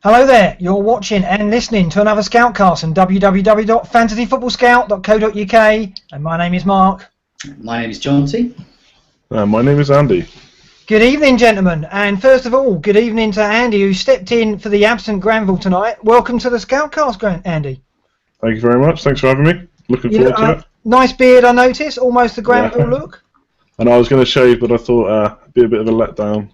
Hello there, you're watching and listening to another Scoutcast on www.fantasyfootballscout.co.uk, and my name is Mark. My name is Jonty. My name is Andy. Good evening, gentlemen, and first of all, good evening to Andy, who stepped in for the absent Granville tonight. Welcome to the Scoutcast, Andy. Thank you very much, thanks for having me. Looking forward to it. Nice beard, I noticed, almost the Granville look. And I was going to shave, but I thought it'd be a bit of a letdown.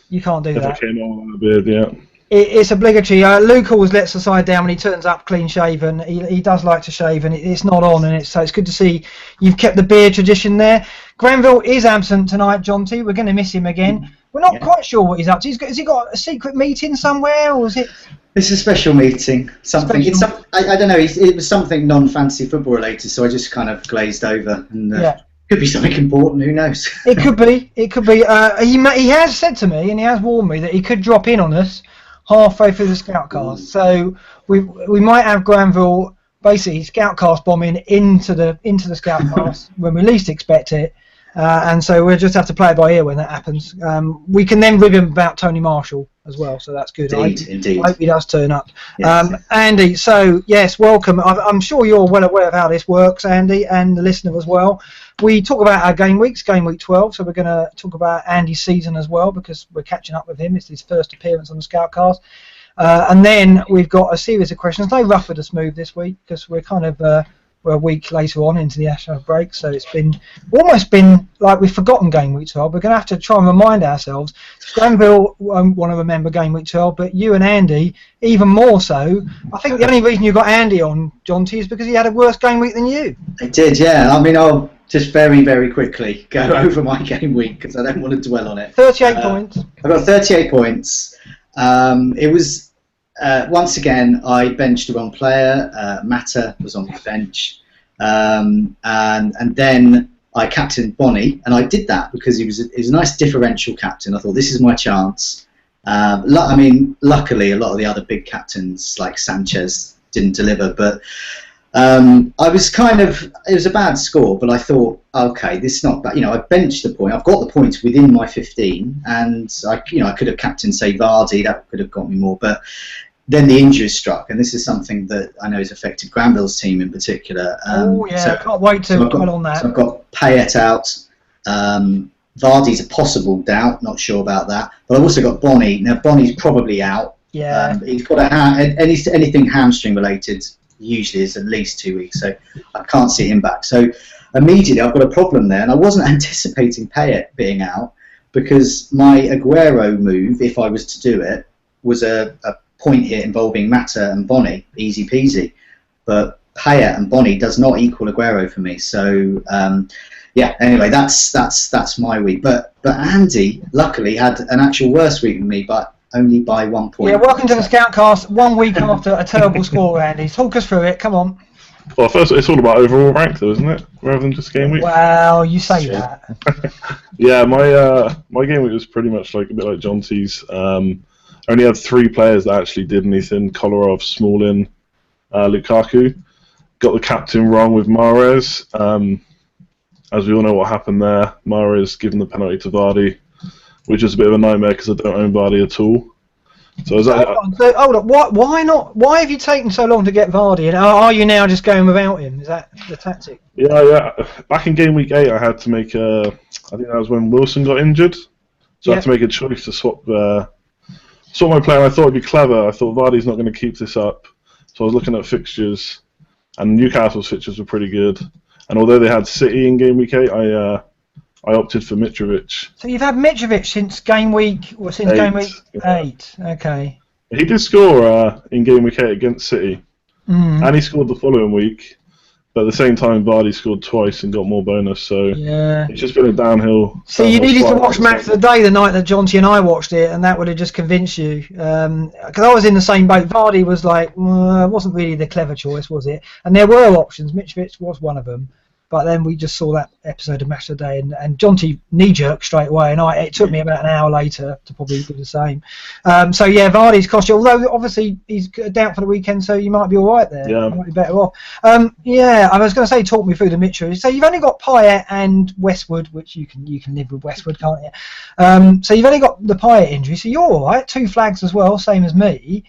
You can't do that. If I came on with a beard, yeah. It's obligatory. Luke always lets the side down when he turns up clean shaven. He does like to shave, and it's not on, and so it's good to see you've kept the beard tradition there. Granville is absent tonight, Jonty. We're going to miss him again. We're not quite sure what he's up to. Has he got a secret meeting somewhere, or is it? It's a special meeting. Something. I don't know. It was something non-fantasy football related, so I just kind of glazed over. And could be something important. Who knows? It could be. It could be. He has said to me, and he has warned me that he could drop in on us halfway through the Scoutcast. So we might have Granville basically Scoutcast bombing into the Scoutcast when we least expect it, and so we'll just have to play it by ear when that happens. We can then rib him about Tony Marshall as well, so that's good. Indeed. I hope he does turn up. Yes. Andy, so yes, welcome. I'm sure you're well aware of how this works, Andy, and the listener as well. We talk about our game weeks, game week 12, so we're going to talk about Andy's season as well, because we're catching up with him. It's his first appearance on the Scoutcast. And then we've got a series of questions. No rough with the smooth this week, because we're kind of we're a week later on into the Ashes break, so it's almost been like we've forgotten game week 12. We're going to have to try and remind ourselves. Granville won't want to remember game week 12, but you and Andy even more so. I think the only reason you got Andy on, Jonty, is because he had a worse game week than you. I did, yeah. I mean, I'll just very, very quickly go over my game week because I don't want to dwell on it. 38 points. I got 38 points. It was once again I benched the wrong player. Mata was on my bench, and then I captained Bonnie, and I did that because he was a nice differential captain. I thought this is my chance. I mean, luckily a lot of the other big captains like Sanchez didn't deliver, but. I was it was a bad score, but I thought, okay, this is not bad. I benched the point. I've got the points within my 15, and I could have captained, say, Vardy. That could have got me more. But then the injury struck, and this is something that I know has affected Granville's team in particular. I can't wait to comment on that. So I've got Payet out. Vardy's a possible doubt, not sure about that. But I've also got Bonnie. Now, Bonnie's probably out. Yeah. He's got anything hamstring related. Usually is at least 2 weeks, so I can't see him back. So immediately I've got a problem there, and I wasn't anticipating Payet being out because my Aguero move, if I was to do it, was a point hit involving Mata and Bonnie, easy peasy. But Payet and Bonnie does not equal Aguero for me. So anyway, that's my week. But Andy luckily had an actual worse week than me, but only by 1 point. Yeah, welcome to the Scoutcast 1 week after a terrible score, Andy. Talk us through it, come on. Well, first, it's all about overall rank, though, isn't it? Rather than just game week. Well, you say that. Yeah, my game week was pretty much a bit like Jonty's. I only had 3 players that actually did anything: Kolarov, Smalling, Lukaku. Got the captain wrong with Mahrez. As we all know what happened there, Mahrez given the penalty to Vardy, which is a bit of a nightmare because I don't own Vardy at all. So hold on. Why not? Why have you taken so long to get Vardy? And are you now just going without him? Is that the tactic? Yeah. Back in game week 8, I had to make I think that was when Wilson got injured. So I had to make a choice to swap my player. I thought it'd be clever. I thought Vardy's not going to keep this up. So I was looking at fixtures, and Newcastle's fixtures were pretty good. And although they had City in game week 8, I opted for Mitrovic. So you've had Mitrovic since game week 8. Okay. He did score in game week 8 against City, and he scored the following week. But at the same time, Vardy scored twice and got more bonus. So it's just been a downhill. So you needed to watch Match of the Day the night that Jonty and I watched it, and that would have just convinced you. Because I was in the same boat. Vardy was wasn't really the clever choice, was it? And there were options. Mitrovic was one of them. But then we just saw that episode of Match of the Day, and Jonty knee-jerked straight away, and it took me about an hour later to probably do the same. So yeah, Vardy's cost you, although obviously he's down for the weekend, so you might be all right there. Yeah. You might be better off. Yeah, I was going to say, talk me through the Mitchell. So you've only got Payet and Westwood, which you can live with Westwood, can't you? So you've only got the Payet injury, so you're all right. 2 flags as well, same as me.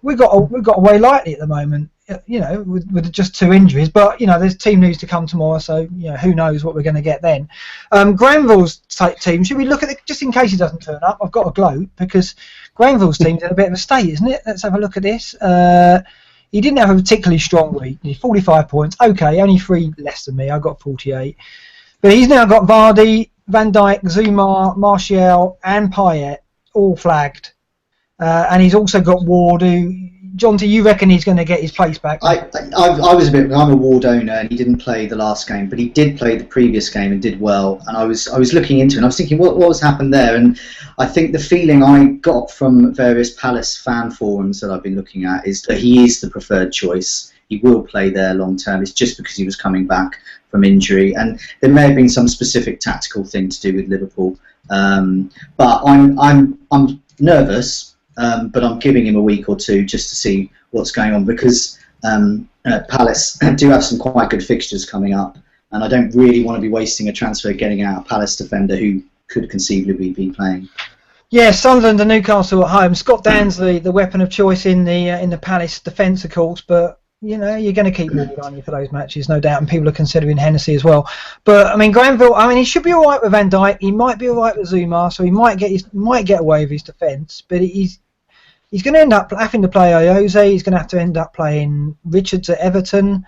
we've got away lightly at the moment. With just 2 injuries, but there's team news to come tomorrow, so who knows what we're going to get then. Granville's team, should we look at it just in case he doesn't turn up? I've got a gloat because Granville's team's in a bit of a state, isn't it? Let's have a look at this. He didn't have a particularly strong week. He's 45 points. Okay, only 3 less than me. I got 48, but he's now got Vardy, Van Dijk, Zuma, Martial, and Payet all flagged, and he's also got Ward, who. John, do you reckon he's going to get his place back? I'm a Ward owner, and he didn't play the last game, but he did play the previous game and did well. And I was looking into it, and I was thinking, what was happened there? And I think the feeling I got from various Palace fan forums that I've been looking at is that he is the preferred choice. He will play there long term. It's just because he was coming back from injury, and there may have been some specific tactical thing to do with Liverpool. But I'm nervous. But I'm giving him a week or 2 just to see what's going on, because Palace do have some quite good fixtures coming up, and I don't really want to be wasting a transfer getting out a Palace defender who could conceivably be playing. Yeah, Sunderland and Newcastle at home. Scott Dan's the weapon of choice in the Palace defence, of course, but you're going to keep Ward on you for those matches, no doubt, and people are considering Hennessy as well. But I mean, Granville, he should be all right with Van Dijk. He might be all right with Zuma, so he might get away with his defence, but he's going to end up having to play Iose. He's going to have to end up playing Richards at Everton.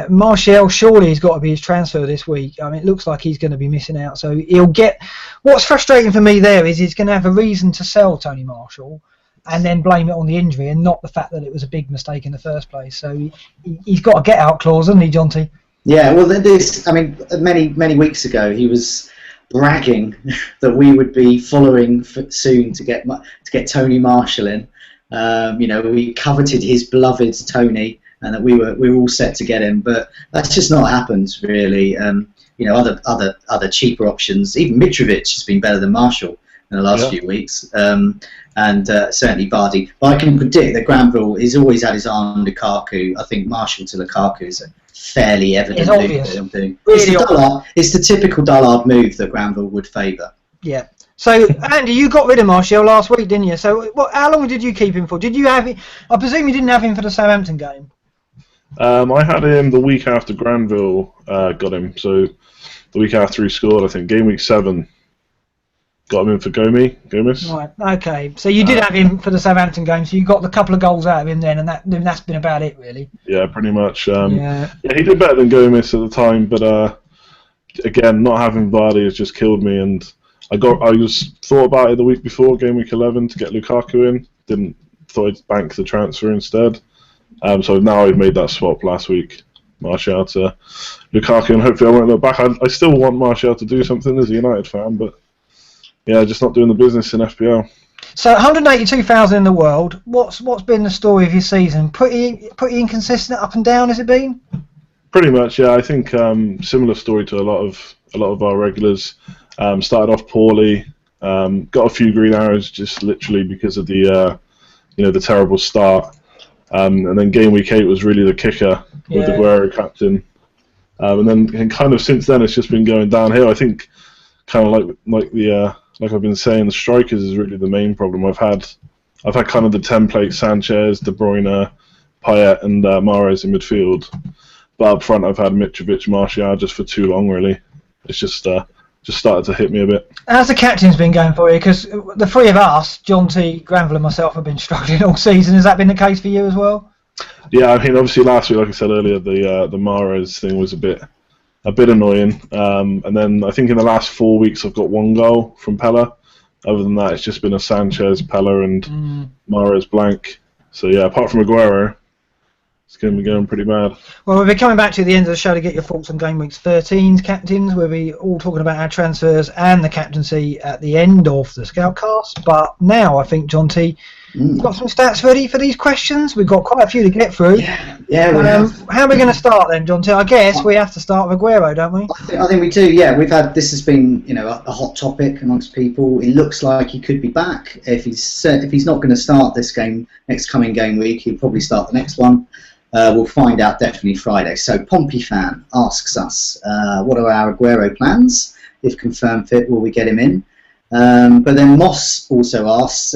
Martial, surely he's got to be his transfer this week. It looks like he's going to be missing out. So he'll get. What's frustrating for me there is he's going to have a reason to sell Tony Martial, and then blame it on the injury and not the fact that it was a big mistake in the first place. So he's got a get-out clause, hasn't he, Jonty? Yeah. Well, many weeks ago he was bragging that we would be following soon to get Tony Martial in. We coveted his beloved Tony, and that we were all set to get him, but that's just not happened really. Other cheaper options. Even Mitrovic has been better than Martial in the last few weeks, and certainly Vardy. But I can predict that Granville has always had his eye on Lukaku. I think Martial to Lukaku is a fairly evident move that he'll do. It's the typical Dullard move that Granville would favour. Yeah. So, Andy, you got rid of Martial last week, didn't you? So, how long did you keep him for? Did you have him? I presume you didn't have him for the Southampton game. I had him the week after Granville got him. So, the week after he scored, I think, game week 7. Got him in for Gomez. Right, okay. So you did have him for the Southampton game, so you got a couple of goals out of him then, and that's been about it, really. Yeah, pretty much. Yeah, he did better than Gomez at the time, but again, not having Vardy has just killed me, and I thought about it the week before, game week 11, to get Lukaku in. Thought I'd bank the transfer instead. So now I've made that swap last week, Martial to Lukaku, and hopefully I won't look back. I still want Martial to do something as a United fan, but yeah, just not doing the business in FPL. So 182,000 in the world. What's been the story of your season? Pretty inconsistent, up and down, has it been? Pretty much, yeah. I think similar story to a lot of our regulars. Started off poorly, got a few green arrows just literally because of the the terrible start, and then game week 8 was really the kicker with the Aguero captain, and then kind of since then it's just been going downhill. I think kind of like I've been saying, the strikers is really the main problem. I've had kind of the template Sanchez, De Bruyne, Payet, and Mahrez in midfield, but up front I've had Mitrovic, Martial just for too long. Really, it's just started to hit me a bit. How's the captain's been going for you? Because the three of us, John T, Granville, and myself, have been struggling all season. Has that been the case for you as well? Yeah, I mean, obviously last week, like I said earlier, the Mahrez thing was a bit annoying. And then I think in the last 4 weeks I've got 1 goal from Pella. Other than that, it's just been a Sanchez, Pella, and Mahrez blank. So yeah, apart from Aguero, it's going to be going pretty bad. Well, we'll be coming back to the end of the show to get your thoughts on Game Week 13's captains. We'll be all talking about our transfers and the captaincy at the end of the Scoutcast. But now I think, John T, you've got some stats ready for these questions. We've got quite a few to get through. Yeah. How are we going to start then, John T? I guess we have to start with Aguero, don't we? I think we do. Yeah, this has been a hot topic amongst people. It looks like he could be back. If he's not going to start this next coming game week, he'll probably start the next one. We'll find out definitely Friday. So Pompey fan asks us, what are our Aguero plans? If confirmed fit, will we get him in? But then Moss also asks,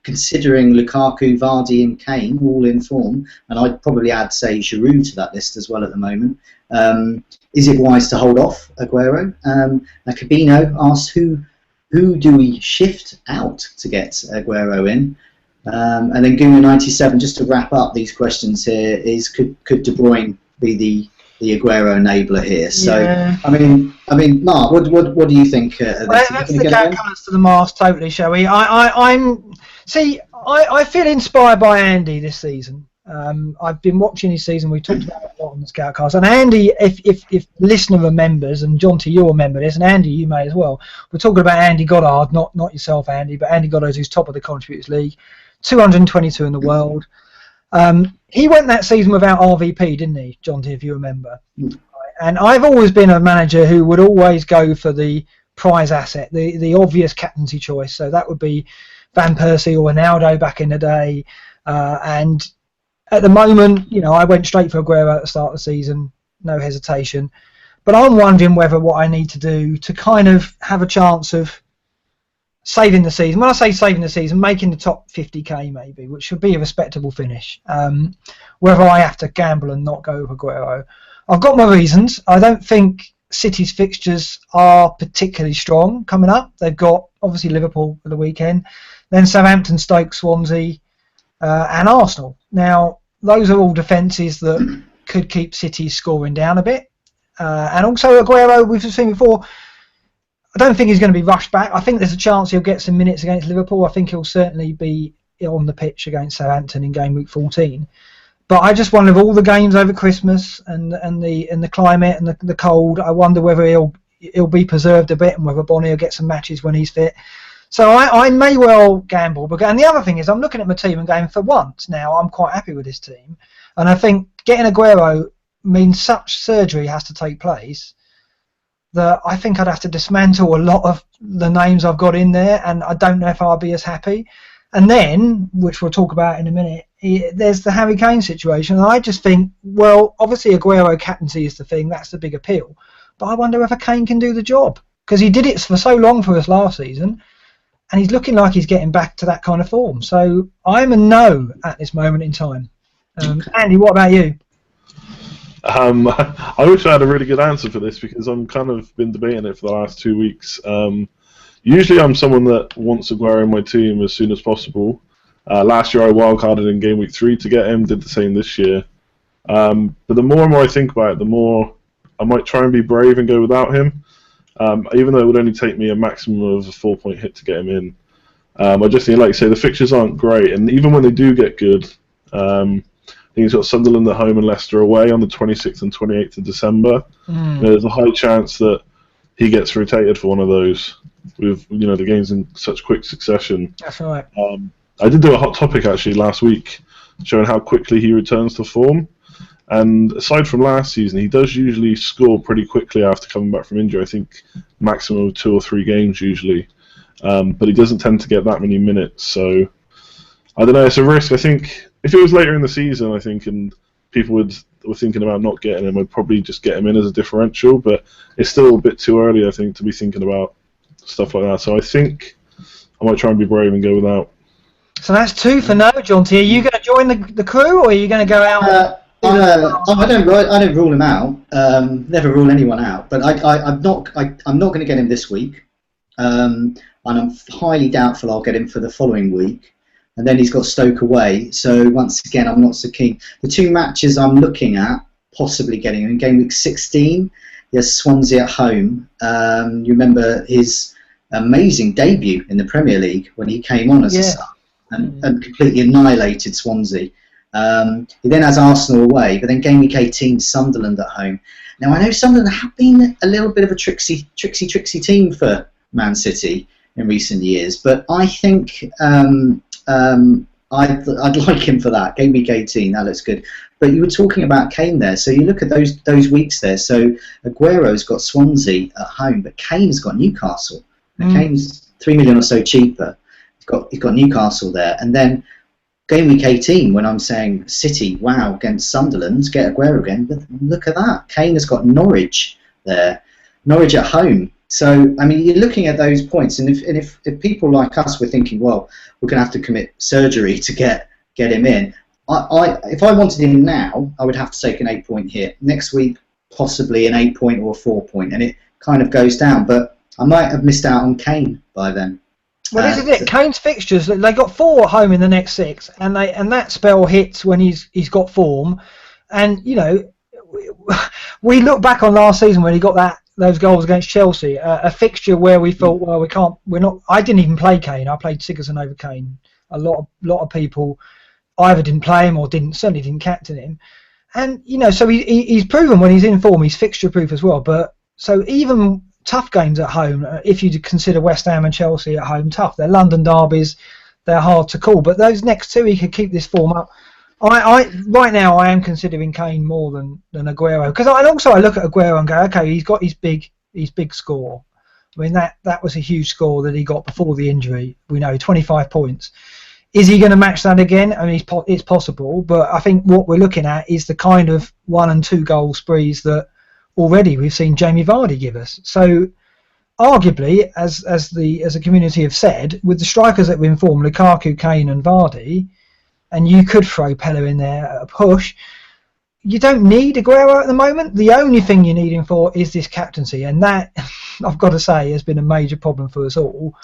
considering Lukaku, Vardy and Kane all in form, and I'd probably add, say, Giroud to that list as well at the moment, is it wise to hold off Aguero? Now Cabino asks, who do we shift out to get Aguero in? And then Guma97, just to wrap up these questions here, is could De Bruyne be the Aguero enabler here? So Yeah. I mean, Mark, what do you think? Let's the cat colours to the mast, totally, shall we? I feel inspired by Andy this season. I've been watching his season. We talked about it a lot on the Scoutcast. And Andy, if the listener remembers, and John T, you'll remember this, and Andy, you may as well. We're talking about Andy Goddard, not yourself, Andy, but Andy Goddard, who's top of the Contributors League, 222 in the world. He went that season without RVP, didn't he, John T, if you remember? And I've always been a manager who would always go for the prize asset, the obvious captaincy choice. So that would be Van Persie or Ronaldo back in the day. And at the moment, I went straight for Aguero at the start of the season, no hesitation. But I'm wondering what I need to do to kind of have a chance of saving the season. When I say saving the season, making the top 50k maybe, which should be a respectable finish. Whether I have to gamble and not go with Aguero. I've got my reasons. I don't think City's fixtures are particularly strong coming up. They've got, obviously, Liverpool for the weekend, then Southampton, Stoke, Swansea, and Arsenal. Now, those are all defences that could keep City scoring down a bit. And also Aguero, we've seen before, I don't think he's going to be rushed back. I think there's a chance he'll get some minutes against Liverpool. I think he'll certainly be on the pitch against Southampton in game week 14. But I just wonder, with all the games over Christmas and the climate and the cold, I wonder whether he'll be preserved a bit and whether Bonnie will get some matches when he's fit. So I may well gamble. And the other thing is, I'm looking at my team and going, for once now, I'm quite happy with this team. And I think getting Aguero means such surgery has to take place that I think I'd have to dismantle a lot of the names I've got in there, and I don't know if I'll be as happy. And then, which we'll talk about in a minute, there's the Harry Kane situation. And I just think, well, obviously Aguero captaincy is the thing, that's the big appeal. But I wonder if Kane can do the job, because he did it for so long for us last season, and he's looking like he's getting back to that kind of form. So I'm a no at this moment in time. Andy, what about you? I wish I had a really good answer for this, because I'm kind of been debating it for the last 2 weeks. Usually I'm someone that wants Aguero in my team as soon as possible. Last year I wildcarded in game week 3 to get him, did the same this year. But the more and more I think about it, the more I might try and be brave and go without him. Even though it would only take me a maximum of a 4-point hit to get him in. I just think, like you say, the fixtures aren't great, and even when they do get good, I think he's got Sunderland at home and Leicester away on the 26th and 28th of December. There's a high chance that he gets rotated for one of those, with the games in such quick succession. That's right. I did do a hot topic actually last week, showing how quickly he returns to form. And aside from last season, he does usually score pretty quickly after coming back from injury. I think maximum of 2 or 3 games usually, but he doesn't tend to get that many minutes. So I don't know. It's a risk. I think if it was later in the season, I think, and people were thinking about not getting him, I'd probably just get him in as a differential. But it's still a bit too early, I think, to be thinking about stuff like that. So I think I might try and be brave and go without. So that's 2 for no, John T. Are you going to join the crew, or are you going to go out? I don't rule him out. Never rule anyone out. But I'm not going to get him this week, and I'm highly doubtful I'll get him for the following week. And then he's got Stoke away. So once again, I'm not so keen. The 2 matches I'm looking at possibly getting him in game week 16. He has Swansea at home. You remember his amazing debut in the Premier League when he came on as a sub and completely annihilated Swansea. He then has Arsenal away, but then game week 18, Sunderland at home. Now, I know Sunderland have been a little bit of a tricksy team for Man City in recent years, but I think I'd like him for that. Game week 18, that looks good. But you were talking about Kane there, so you look at those weeks there. So Aguero's got Swansea at home, but Kane's got Newcastle. Kane's 3 million or so cheaper. He's got Newcastle there, and then game week 18, when I'm saying City, wow, against Sunderland, get Aguero again, but look at that. Kane has got Norwich there. Norwich at home, So, I mean, you're looking at those points, and if people like us were thinking, well, we're going to have to commit surgery to get him in, if I wanted him now, I would have to take an 8-point hit. Next week, possibly an 8-point or a 4-point, and it kind of goes down. But I might have missed out on Kane by then. Well, this is it. Kane's fixtures, they got 4 at home in the next 6, and that spell hits when he's got form. And, you know, we look back on last season when he got those goals against Chelsea, a fixture where we thought, well, I didn't even play Kane. I played Sigurdsson over Kane. A lot of people either didn't play him or certainly didn't captain him. And, you know, so he's proven when he's in form, he's fixture proof as well. But so even tough games at home, if you consider West Ham and Chelsea at home tough, they're London derbies, they're hard to call. But those next 2, he could keep this form up. Right now I am considering Kane more than Aguero, because I look at Aguero and go, okay, he's got his big score. I mean, that was a huge score that he got before the injury. We know 25 points. Is he going to match that again? I mean, it's possible, but I think what we're looking at is the kind of 1 and 2 goal sprees that already we've seen Jamie Vardy give us. So, arguably, as a community have said, with the strikers that we informed, Lukaku, Kane, and Vardy, and you could throw Pella in there at a push, you don't need Aguero at the moment. The only thing you need him for is this captaincy, and that, I've got to say, has been a major problem for us all.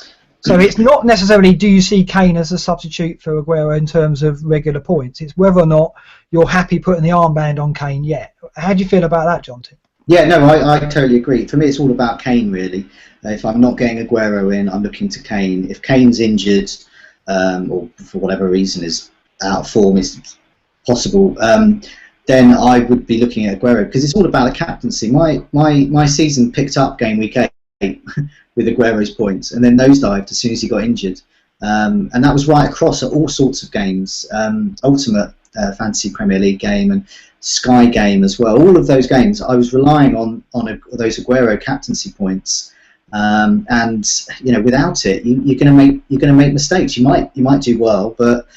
So it's not necessarily do you see Kane as a substitute for Aguero in terms of regular points. It's whether or not you're happy putting the armband on Kane yet. How do you feel about that, Jonty? Yeah, no, I totally agree. For me, it's all about Kane, really. If I'm not getting Aguero in, I'm looking to Kane. If Kane's injured, or for whatever reason is out of form, is possible, then I would be looking at Aguero, because it's all about the captaincy. My season picked up game week 8 with Aguero's points, and then nosedived as soon as he got injured. And that was right across at all sorts of games, Ultimate Fantasy Premier League game and Sky game as well. All of those games, I was relying on those Aguero captaincy points, and you know, without it, you're going to make mistakes. You might do well, but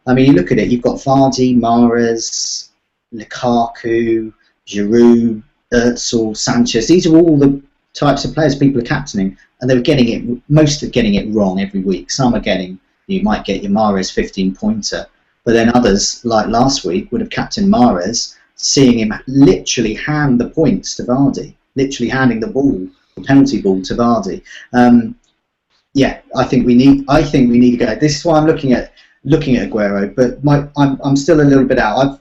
I mean, you look at it. You've got Vardy, Mahrez, Lukaku, Giroud, Özil, Sanchez. These are all the types of players people are captaining, and they're most are getting it wrong every week. Some are getting, you might get your Mahrez 15-pointer, but then others, like last week, would have captained Mahrez, seeing him literally hand the points to Vardy, literally handing the penalty ball to Vardy. Yeah, I think we need to go. This is why I'm looking at Aguero, but I'm still a little bit out.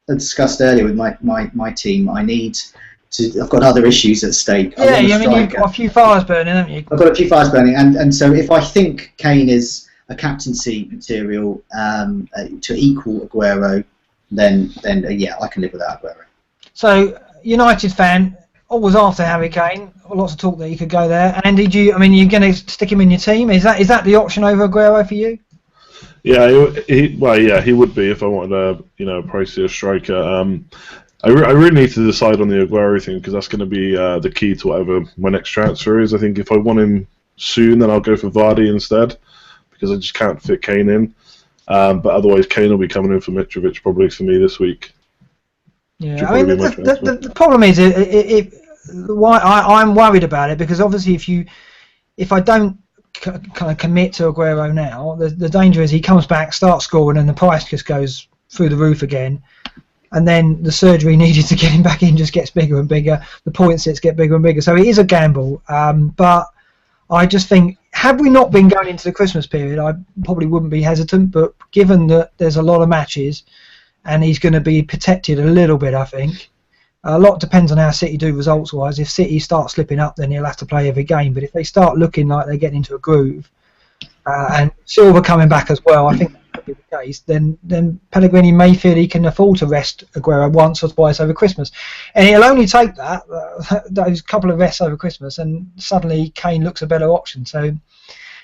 I've discussed earlier with my team. I've got other issues at stake. Yeah, I mean, you've got a few fires burning, haven't you? I've got a few fires burning, and so if I think Kane is a captaincy material to equal Aguero, then yeah, I can live without Aguero. So, United fan, always after Harry Kane. Lots of talk that he could go there. Andy, you're going to stick him in your team? Is that the option over Aguero for you? Yeah, he would be if I wanted a pricier striker. I really need to decide on the Aguero thing, because that's going to be the key to whatever my next transfer is. I think if I want him soon, then I'll go for Vardy instead, because I just can't fit Kane in. But otherwise, Kane will be coming in for Mitrovic probably for me this week. Yeah, I mean, the problem is why I'm worried about it, because obviously if I don't kind of commit to Aguero now, the danger is he comes back, starts scoring, and the price just goes through the roof again. And then the surgery needed to get him back in just gets bigger and bigger. The points get bigger and bigger. So it is a gamble. But I just think, had we not been going into the Christmas period, I probably wouldn't be hesitant. But given that there's a lot of matches and he's going to be protected a little bit, I think. A lot depends on how City do results-wise. If City start slipping up, then he'll have to play every game. But if they start looking like they're getting into a groove, and Silva coming back as well, I think that could be the case, then Pellegrini may feel he can afford to rest Aguero once or twice over Christmas. And he'll only take those couple of rests over Christmas, and suddenly Kane looks a better option. So,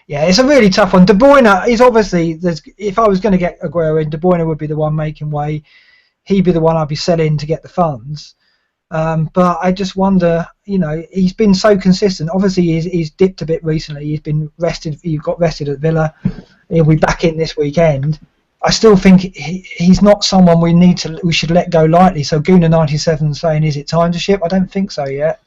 yeah, it's a really tough one. De Bruyne is obviously, if I was going to get Aguero in, De Bruyne would be the one making way. He'd be the one I'd be selling to get the funds. But I just wonder, he's been so consistent. Obviously, he's dipped a bit recently. He's been rested. He got rested at Villa. He'll be back in this weekend. I still think he's not someone we should let go lightly. So Guna97 saying, is it time to ship? I don't think so yet.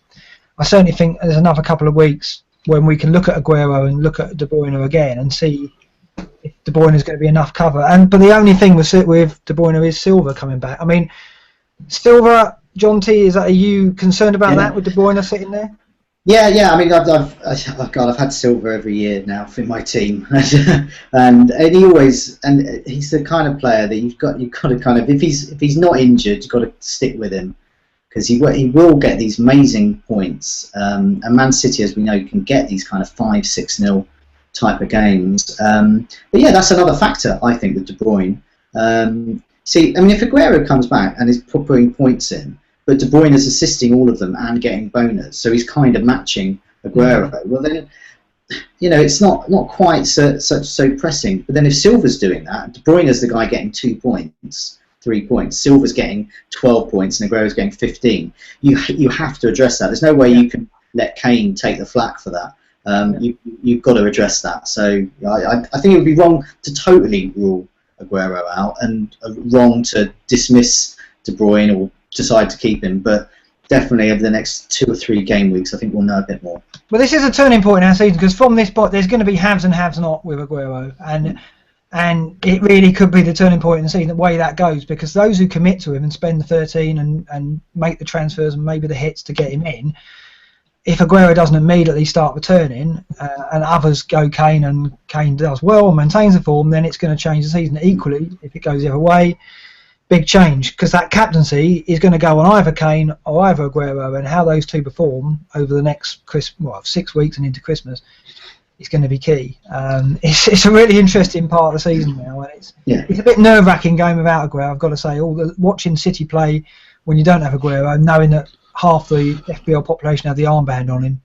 I certainly think there's another couple of weeks when we can look at Aguero and look at De Bruyne again and see if De Bruyne is going to be enough cover. But the only thing with De Bruyne is Silva coming back. I mean, Silva, John T, are you concerned about that with De Bruyne sitting there? Yeah. I mean, I've had Silva every year now in my team, and he's the kind of player that you've got to kind of, if he's not injured, you've got to stick with him, because he will get these amazing points. And Man City, as we know, can get these kind of 5-6-0 type of games. But yeah, that's another factor, I think, with De Bruyne. See, I mean, if Aguero comes back and is putting points in, but De Bruyne is assisting all of them and getting bonus, so he's kind of matching Aguero. Well, then, it's not quite so pressing. But then if Silva's doing that, De Bruyne is the guy getting 2 points, 3 points. Silva's getting 12 points, and Aguero's getting 15. You have to address that. There's no way you can let Kane take the flak for that. You've got to address that. So I think it would be wrong to totally rule Aguero out, and wrong to dismiss De Bruyne or decide to keep him, but definitely over the next 2 or 3 game weeks, I think we'll know a bit more. Well, this is a turning point in our season, because from this point, there's going to be haves and haves not with Aguero, and it really could be the turning point in the season, the way that goes, because those who commit to him and spend the 13 and make the transfers and maybe the hits to get him in, if Aguero doesn't immediately start returning, and others go Kane, and Kane does well and maintains the form, then it's going to change the season. Equally, if it goes the other way, big change, because that captaincy is going to go on either Kane or either Aguero, and how those two perform over the next 6 weeks and into Christmas is going to be key. It's a really interesting part of the season now, and it's a bit nerve-wracking going without Aguero, I've got to say. Watching City play when you don't have Aguero, knowing that half the FPL population have the armband on him,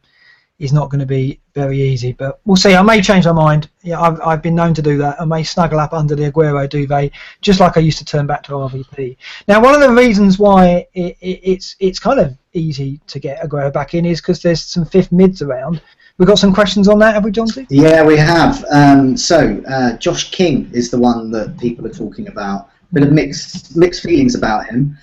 is not going to be very easy, but we'll see. I may change my mind. Yeah, I've been known to do that. I may snuggle up under the Aguero duvet, just like I used to turn back to RVP. Now, one of the reasons why it's kind of easy to get Aguero back in is because there's some fifth mids around. We've got some questions on that, have we, John T? Yeah, we have. Josh King is the one that people are talking about. Bit of mixed feelings about him.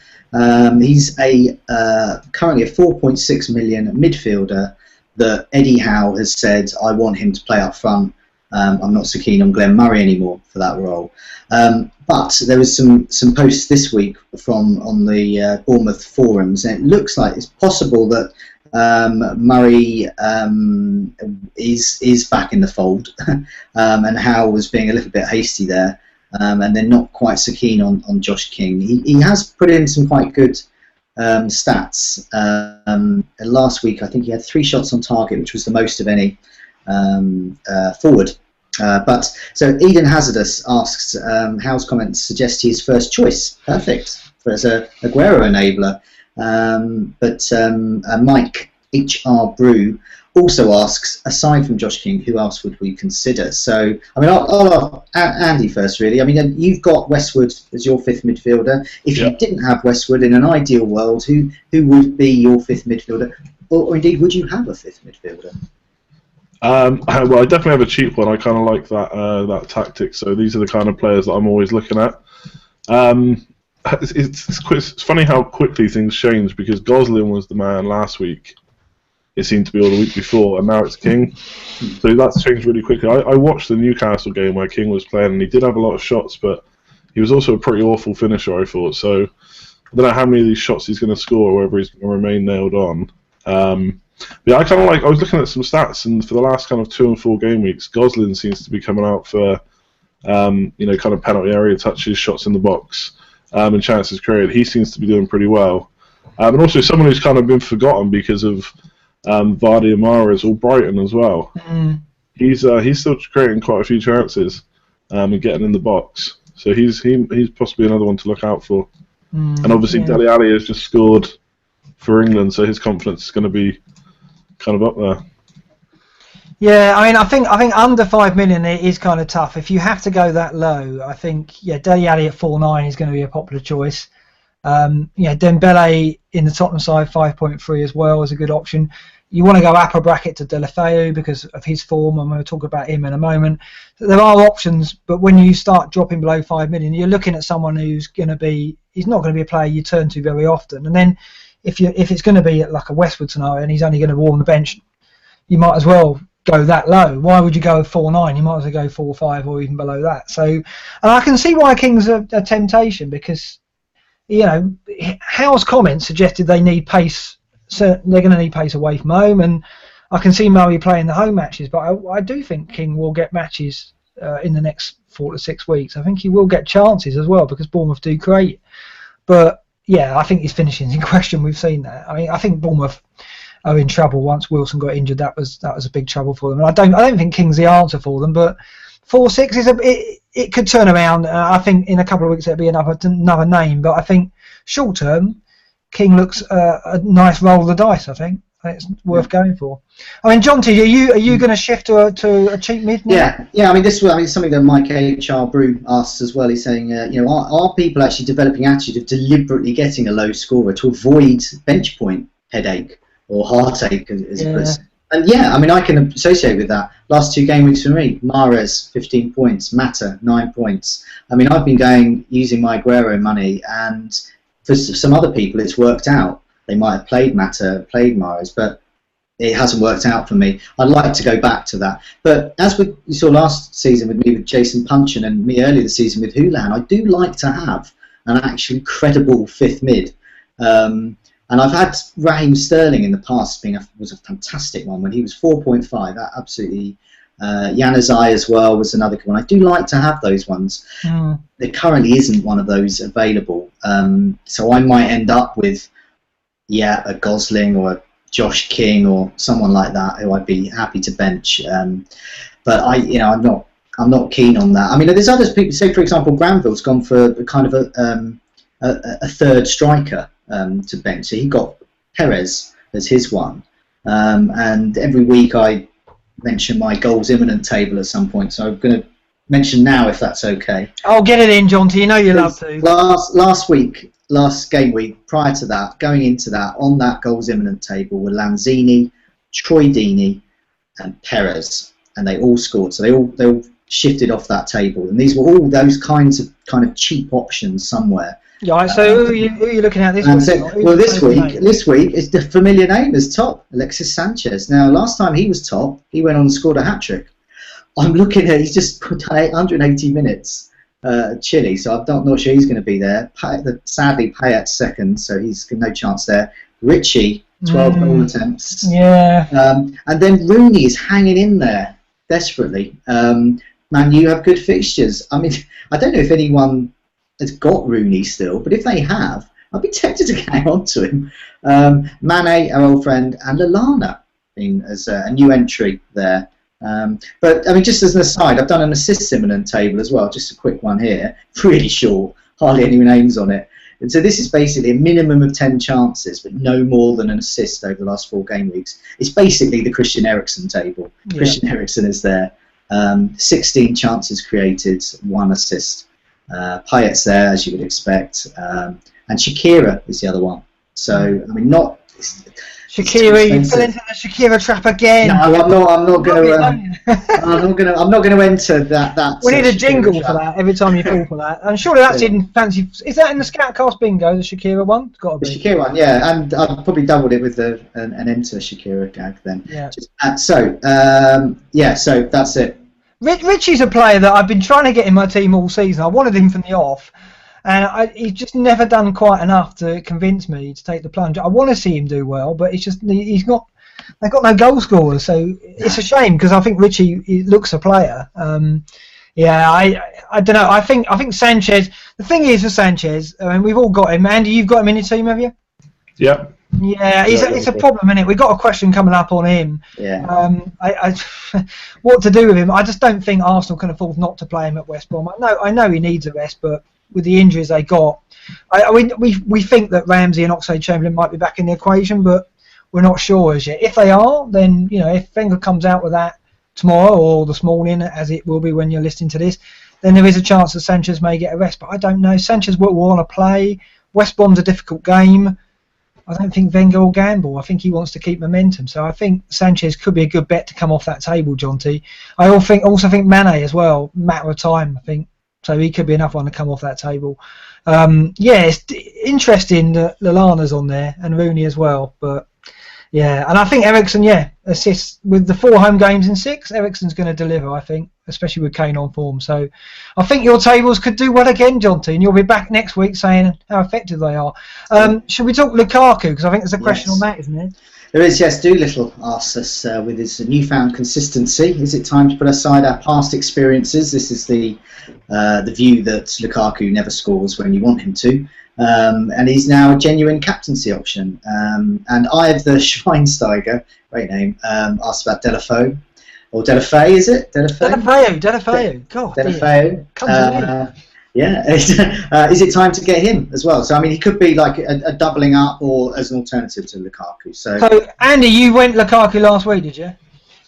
He's currently a 4.6 million midfielder that Eddie Howe has said, I want him to play up front. I'm not so keen on Glenn Murray anymore for that role. But there was some posts this week on the Bournemouth forums, and it looks like it's possible that Murray is back in the fold, and Howe was being a little bit hasty there, and they're not quite so keen on Josh King. He has put in some quite good stats. Last week, I think he had 3 shots on target, which was the most of any forward. So Eden Hazardous asks, Howe's comments suggest he's first choice. Perfect as a Aguero enabler. Mike HR Brew also asks, aside from Josh King, who else would we consider? So, I mean, I'll Andy first, really. I mean, you've got Westwood as your fifth midfielder. If you didn't have Westwood in an ideal world, who would be your fifth midfielder? Or indeed, would you have a fifth midfielder? Well, I definitely have a cheap one. I kind of like that tactic. So these are the kind of players that I'm always looking at. It's funny how quickly things change, because Goslin was the man last week. It seemed to be all the week before, and now it's King. So that's changed really quickly. I watched the Newcastle game where King was playing, and he did have a lot of shots, but he was also a pretty awful finisher, I thought. So I don't know how many of these shots he's going to score, or whether he's going to remain nailed on. Yeah, I kind of I was looking at some stats, and for the last kind of 2 and 4 game weeks, Goslin seems to be coming out for, kind of penalty area touches, shots in the box, and chances created. He seems to be doing pretty well. And also someone who's kind of been forgotten because of Vardy and Mahrez, all Brighton as well. He's still creating quite a few chances and getting in the box. So he's possibly another one to look out for. And obviously Dele Alli has just scored for England, so his confidence is going to be kind of up there. Yeah, I mean, I think under 5 million it is kind of tough. If you have to go that low, I think Dele Alli at 4.9 is going to be a popular choice. Dembele in the Tottenham side 5.3 as well is a good option. You want to go upper bracket to Deulofeu because of his form. I'm going to talk about him in a moment. So there are options, but when you start dropping below 5 million, you're looking at someone he's not going to be a player you turn to very often. And then if it's going to be like a Westwood scenario and he's only going to warm the bench, you might as well go that low. Why would you go 4-9? You might as well go 4-5 or even below that. So, and I can see why King's a temptation, because Howe's comments suggested they need pace. So they're going to need pace away from home, and I can see Murray playing the home matches. But I do think King will get matches in the next 4 to 6 weeks. I think he will get chances as well, because Bournemouth do create. But yeah, I think his finishing's in question. We've seen that. I mean, I think Bournemouth are in trouble once Wilson got injured. That was a big trouble for them. And I don't think King's the answer for them. But 4-6 is it could turn around. I think in a couple of weeks it'll be another name. But I think short term, King looks a nice roll of the dice. I think it's worth going for. I mean, John T, are you going to shift to a cheap mid now? Yeah. I mean, this is something that Mike H.R. Brew asks as well. He's saying, are people actually developing attitude of deliberately getting a low scorer to avoid bench point headache or heartache, as it was? And yeah, I mean, I can associate with that. Last 2 game weeks for me: Mahrez 15 points, Mata 9 points. I mean, I've been using my Aguero money, and for some other people, it's worked out. They might have played Mata, played Mahrez, but it hasn't worked out for me. I'd like to go back to that. But as you saw last season with me with Jason Punchin, and me earlier this season with Houlihan, I do like to have an actually credible fifth mid. And I've had Raheem Sterling in the past was a fantastic one when he was 4.5. That absolutely. Januzaj as well was another good one. I do like to have those ones. There currently isn't one of those available. So I might end up with a Gosling or a Josh King or someone like that who I'd be happy to bench. But I'm not keen on that. I mean, there's other people. Say for example, Granville's gone for kind of a third striker to bench. So he got Perez as his one. And every week I mention my goals imminent table at some point. So I'm going to mention now if that's okay. Oh, get it in, John T. You know you love to. Last game week, prior to that, going into that, on that goals imminent table were Lanzini, Troy Deeney, and Perez, and they all scored. So they all shifted off that table, and these were all those kind of cheap options somewhere. Yeah. So who are you looking at this week? Well, this week is the familiar name as top, Alexis Sanchez. Now, last time he was top, he went on and scored a hat trick. I'm looking at he's just put 180 minutes. Chile, so I'm not sure he's going to be there. Sadly, Payet's second, so he's got no chance there. Richie, 12 goal attempts. Yeah. And then Rooney is hanging in there desperately. Man, you have good fixtures. I mean, I don't know if anyone has got Rooney still, but if they have, I'd be tempted to hang on to him. Mane, our old friend, and Lallana being as a new entry there. But I mean, just as an aside, I've done an assist imminent table as well, just a quick one here, really short, hardly any names on it. And so this is basically a minimum of 10 chances, but no more than an assist over the last 4 game weeks. It's basically the Christian Eriksen table. Yeah. Christian Eriksen is there. 16 chances created, 1 assist. Payet's there, as you would expect. And Shakira is the other one. So, I mean, not... Shakira, you fell into the Shakira trap again. No, I'm not going to enter that. We need a jingle for that every time you fall for that. And surely that's in fancy. Is that in the Scoutcast bingo? The Shakira one? It's got to be. The Shakira one, yeah. And I've probably doubled it with an enter Shakira gag then. Yeah. So that's it. Richie's a player that I've been trying to get in my team all season. I wanted him from the off. And he's just never done quite enough to convince me to take the plunge. I want to see him do well, but it's just they've got no goal scorers, so it's a shame because I think Richie looks a player. I don't know. I think Sanchez. The thing is with Sanchez, I mean, we've all got him. Andy, you've got him in your team, have you? Yeah. Yeah, it's a problem, isn't it? We've got a question coming up on him. Yeah. What to do with him? I just don't think Arsenal can afford not to play him at West Brom. I know he needs a rest, but with the injuries they got, we think that Ramsey and Oxlade-Chamberlain might be back in the equation, but we're not sure as yet. If they are, then if Wenger comes out with that tomorrow or this morning, as it will be when you're listening to this, then there is a chance that Sanchez may get a rest. But I don't know. Sanchez will want to play. West Brom's a difficult game. I don't think Wenger will gamble. I think he wants to keep momentum. So I think Sanchez could be a good bet to come off that table, John T. I also think Mane as well. Matter of time, I think. So he could be another one to come off that table. Yeah, it's interesting that Lallana's on there and Rooney as well. But yeah, and I think Eriksen, assists with the 4 home games in 6. Eriksen's going to deliver, I think, especially with Kane on form. So I think your tables could do well again, Jonty, and you'll be back next week saying how effective they are. Should we talk Lukaku? Because I think there's a question on that, isn't there? There is, yes. Doolittle asks us, with his newfound consistency, is it time to put aside our past experiences? This is the view that Lukaku never scores when you want him to. And he's now a genuine captaincy option. And Ive the Schweinsteiger, great name, asked about Deulofeu. Or Deulofeu, is it? Deulofeu. God, Deulofeu. Come to me. Yeah, is it time to get him as well? So I mean, he could be like a doubling up, or as an alternative to Lukaku. So Andy, you went Lukaku last week, did you?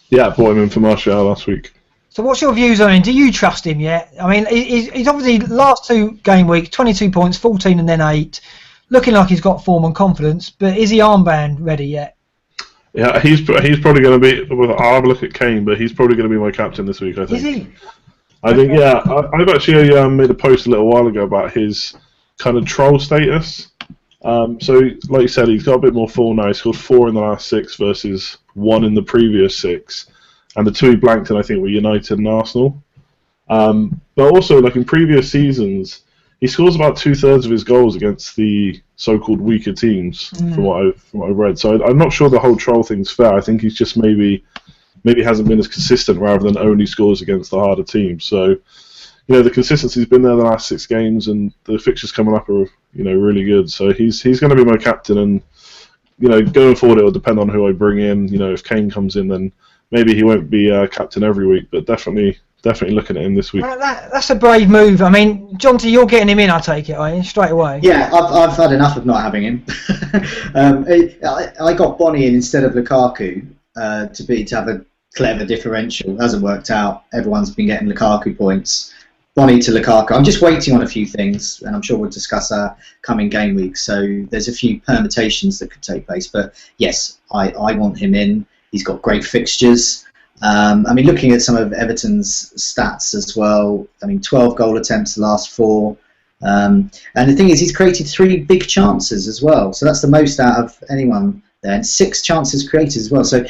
Yeah, I bought him in for Martial last week. So what's your views on him? Do you trust him yet? I mean, he's obviously last 2 game weeks, 22 points, 14 and then 8, looking like he's got form and confidence. But is he armband ready yet? Yeah, he's probably going to be. I'll have a look at Kane, but he's probably going to be my captain this week, I think. Is he? I think, yeah. I've actually made a post a little while ago about his kind of troll status. So, like you said, he's got a bit more form now. He scored 4 in the last 6 versus 1 in the previous 6. And the 2 he blanked in, I think, were United and Arsenal. But also, like in previous seasons, he scores about 2/3 of his goals against the so-called weaker teams, from what I've read. So I'm not sure the whole troll thing's fair. I think he's just maybe hasn't been as consistent rather than only scores against the harder teams. So, the consistency's been there the last 6 games, and the fixtures coming up are, really good. So he's going to be my captain, and, going forward it'll depend on who I bring in. If Kane comes in, then maybe he won't be captain every week, but definitely looking at him this week. That's a brave move. I mean, Jonty, you're getting him in, I take it, are you, straight away? Yeah, I've had enough of not having him. I got Bonnie in instead of Lukaku to have a clever differential. It hasn't worked out. Everyone's been getting Lukaku points. Bonnie to Lukaku. I'm just waiting on a few things, and I'm sure we'll discuss our coming game week. So there's a few permutations that could take place. But yes, I want him in. He's got great fixtures. I mean, looking at some of Everton's stats as well, 12 goal attempts the last 4. And the thing is, he's created 3 big chances as well. So that's the most out of anyone there. And 6 chances created as well. So,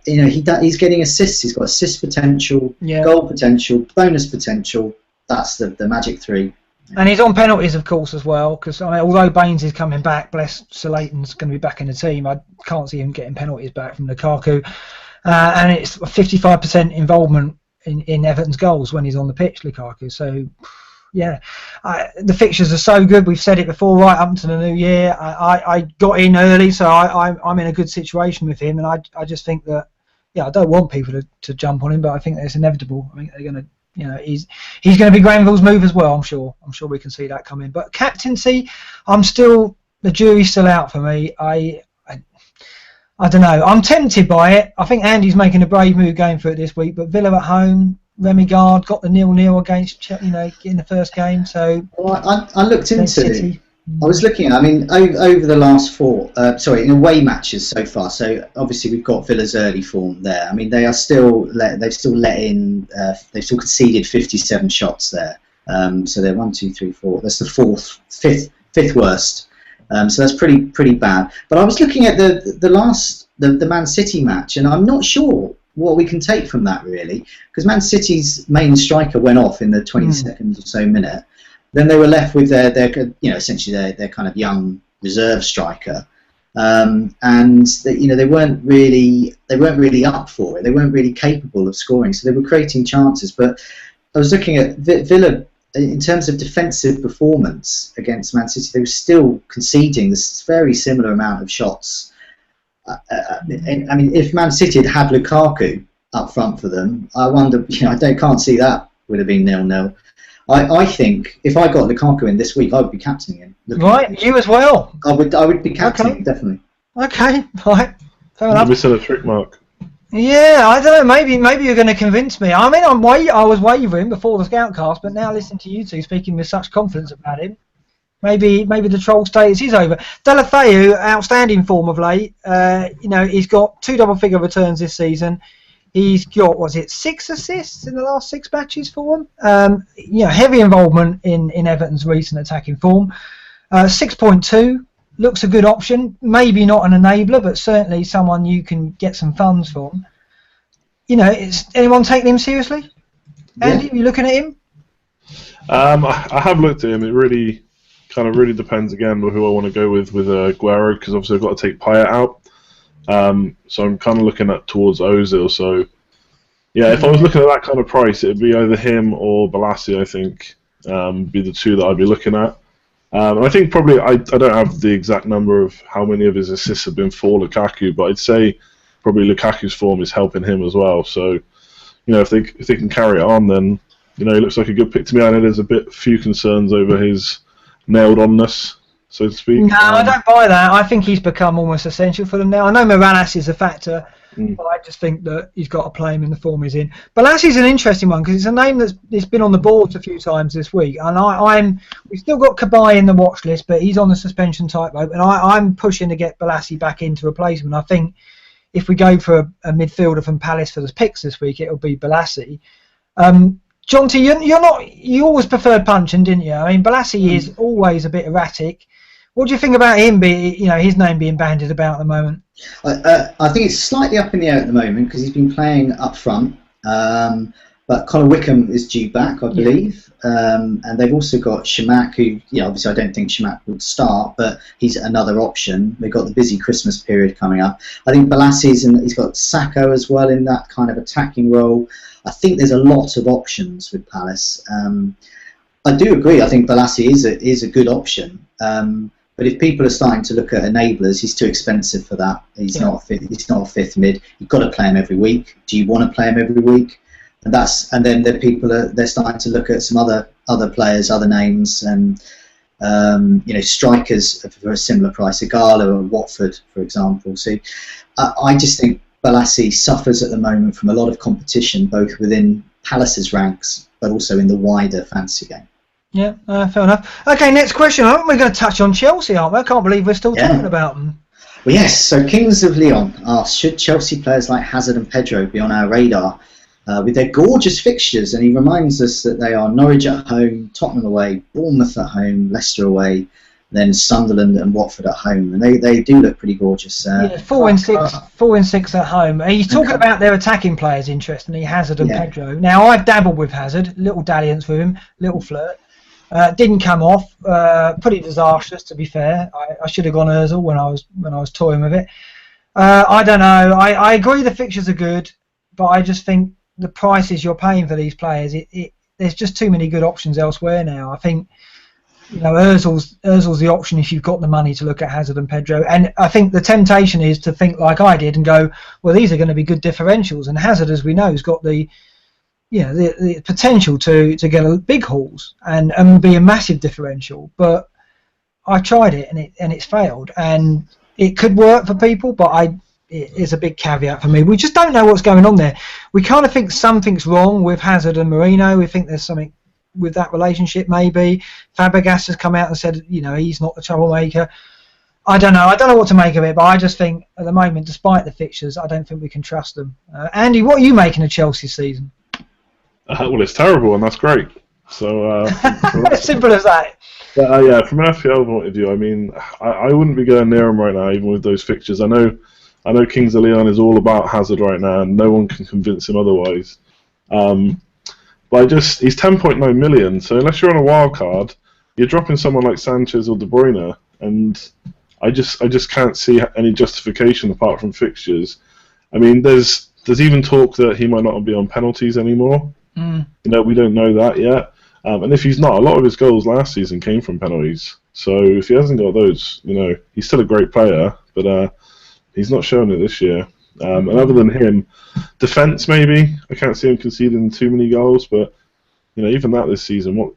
he's getting assists. He's got assist potential, goal potential, bonus potential. That's the magic 3. And he's on penalties, of course, as well, because although Baines is coming back, bless Sir Leighton's going to be back in the team, I can't see him getting penalties back from Lukaku. And it's 55% involvement in Everton's goals when he's on the pitch, Lukaku. So, yeah, the fixtures are so good. We've said it before, right up to the new year. I got in early, so I'm in a good situation with him. And I just think that, I don't want people to jump on him, but I think that it's inevitable. I think they're going to. He's going to be Granville's move as well. I'm sure we can see that coming. But captaincy, the jury's still out for me. I don't know. I'm tempted by it. I think Andy's making a brave move going for it this week. But Villa at home, Remigard got the 0-0 against in the first game. So I looked into it. I was looking at, over the last 4, in away matches so far. So obviously we've got Villa's early form there. They've still conceded 57 shots there. So they're 1, 2, 3, 4. That's the fifth worst. So that's pretty bad. But I was looking at the Man City match, and I'm not sure what we can take from that really, because Man City's main striker went off in the 22nd or so minute. Then they were left with their essentially their kind of young reserve striker, and they weren't really up for it. They weren't really capable of scoring, so they were creating chances. But I was looking at Villa in terms of defensive performance against Man City. They were still conceding this very similar amount of shots. If Man City had Lukaku up front for them, I wonder. I can't see that would have been 0-0. I think if I got Lukaku in this week, I would be captaining him. Right, you as well. I would be captaining him, definitely. Okay, right. Fair enough. We said a trick mark. Yeah, I don't know. Maybe you're going to convince me. I was wavering before the Scoutcast, but now listening to you two speaking with such confidence about him, maybe the troll status is over. Deulofeu, outstanding form of late. He's got 2 double-figure returns this season. He's got, 6 assists in the last 6 matches for him. Heavy involvement in Everton's recent attacking form. 6.2 looks a good option. Maybe not an enabler, but certainly someone you can get some funds from. Is anyone taking him seriously? Andy, are you looking at him? I have looked at him. It really depends again on who I want to go with Aguero, because obviously I've got to take Payet out. So I'm kind of looking towards Ozil. So yeah, if I was looking at that kind of price, it'd be either him or Balassi. I think be the two that I'd be looking at. And I think probably I don't have the exact number of how many of his assists have been for Lukaku, but I'd say probably Lukaku's form is helping him as well. So if they can carry it on, then he looks like a good pick to me. I know there's a few concerns over his nailed-onness, so to speak. No, I don't buy that. I think he's become almost essential for them now. I know Morales is a factor, but I just think that he's got to play him in the form he's in. Balassi's an interesting one because it's a name it's been on the boards a few times this week, and we've still got Cabaye in the watch list, but he's on the suspension tightrope, and I'm pushing to get Balassi back in to replace him. And I think if we go for a midfielder from Palace for the picks this week, it'll be Balassi. John T, you always preferred Puncheon, didn't you? I mean, Balassi is always a bit erratic. What do you think about him? His name being bandied about at the moment. I think it's slightly up in the air at the moment because he's been playing up front. But Connor Wickham is due back, I believe. And they've also got Shamak, who, obviously I don't think Shamak would start, but he's another option. They've got the busy Christmas period coming up. I think Balassi's he's got Sacco as well in that kind of attacking role. I think there's a lot of options with Palace. I do agree. I think Balassi is a good option. But if people are starting to look at enablers, he's too expensive for that. He's not a fifth mid. You've got to play him every week. Do you want to play him every week? And then they're starting to look at some other players, other names, and strikers for a similar price, Igalo or Watford, for example. So I just think Balassi suffers at the moment from a lot of competition, both within Palace's ranks, but also in the wider fantasy game. Yeah, fair enough. Okay, next question. I think we're going to touch on Chelsea, aren't we? I can't believe we're still talking about them. Well, yes. So Kings of Leon asked, should Chelsea players like Hazard and Pedro be on our radar with their gorgeous fixtures? And he reminds us that they are Norwich at home, Tottenham away, Bournemouth at home, Leicester away, then Sunderland and Watford at home, and they do look pretty gorgeous. 4 and 6 at home. He's talking about their attacking players, interestingly, Hazard and Pedro. Now I've dabbled with Hazard, little dalliance with him, little flirt. Didn't come off. Pretty disastrous, to be fair. I should have gone Ozil when I was toying with it. I don't know. I agree the fixtures are good, but I just think the prices you're paying for these players, there's just too many good options elsewhere now. I think Ozil's the option if you've got the money to look at Hazard and Pedro, and I think the temptation is to think like I did and go, well, these are going to be good differentials, and Hazard, as we know, has got the potential to get a big hauls and be a massive differential. But I tried it and it's failed, and it could work for people, but it is a big caveat for me. We just don't know what's going on there. We kind of think something's wrong with Hazard and Mourinho. We think there's something with that relationship, maybe. Fabregas has come out and said, he's not the troublemaker. I don't know what to make of it, but I just think at the moment, despite the fixtures, I don't think we can trust them. Andy, what are you making of Chelsea's season? Well, it's terrible, and that's great. So simple as that. But, from an FPL point of view, I mean, I wouldn't be going near him right now, even with those fixtures. I know Kings of Leon is all about Hazard right now, and no one can convince him otherwise. But he's 10.9 million, so unless you're on a wild card, you're dropping someone like Sanchez or De Bruyne, and I just can't see any justification apart from fixtures. I mean, there's even talk that he might not be on penalties anymore. We don't know that yet. And if he's not, a lot of his goals last season came from penalties. So if he hasn't got those, he's still a great player, but he's not showing it this year. And other than him, defence maybe. I can't see him conceding too many goals, but even that this season,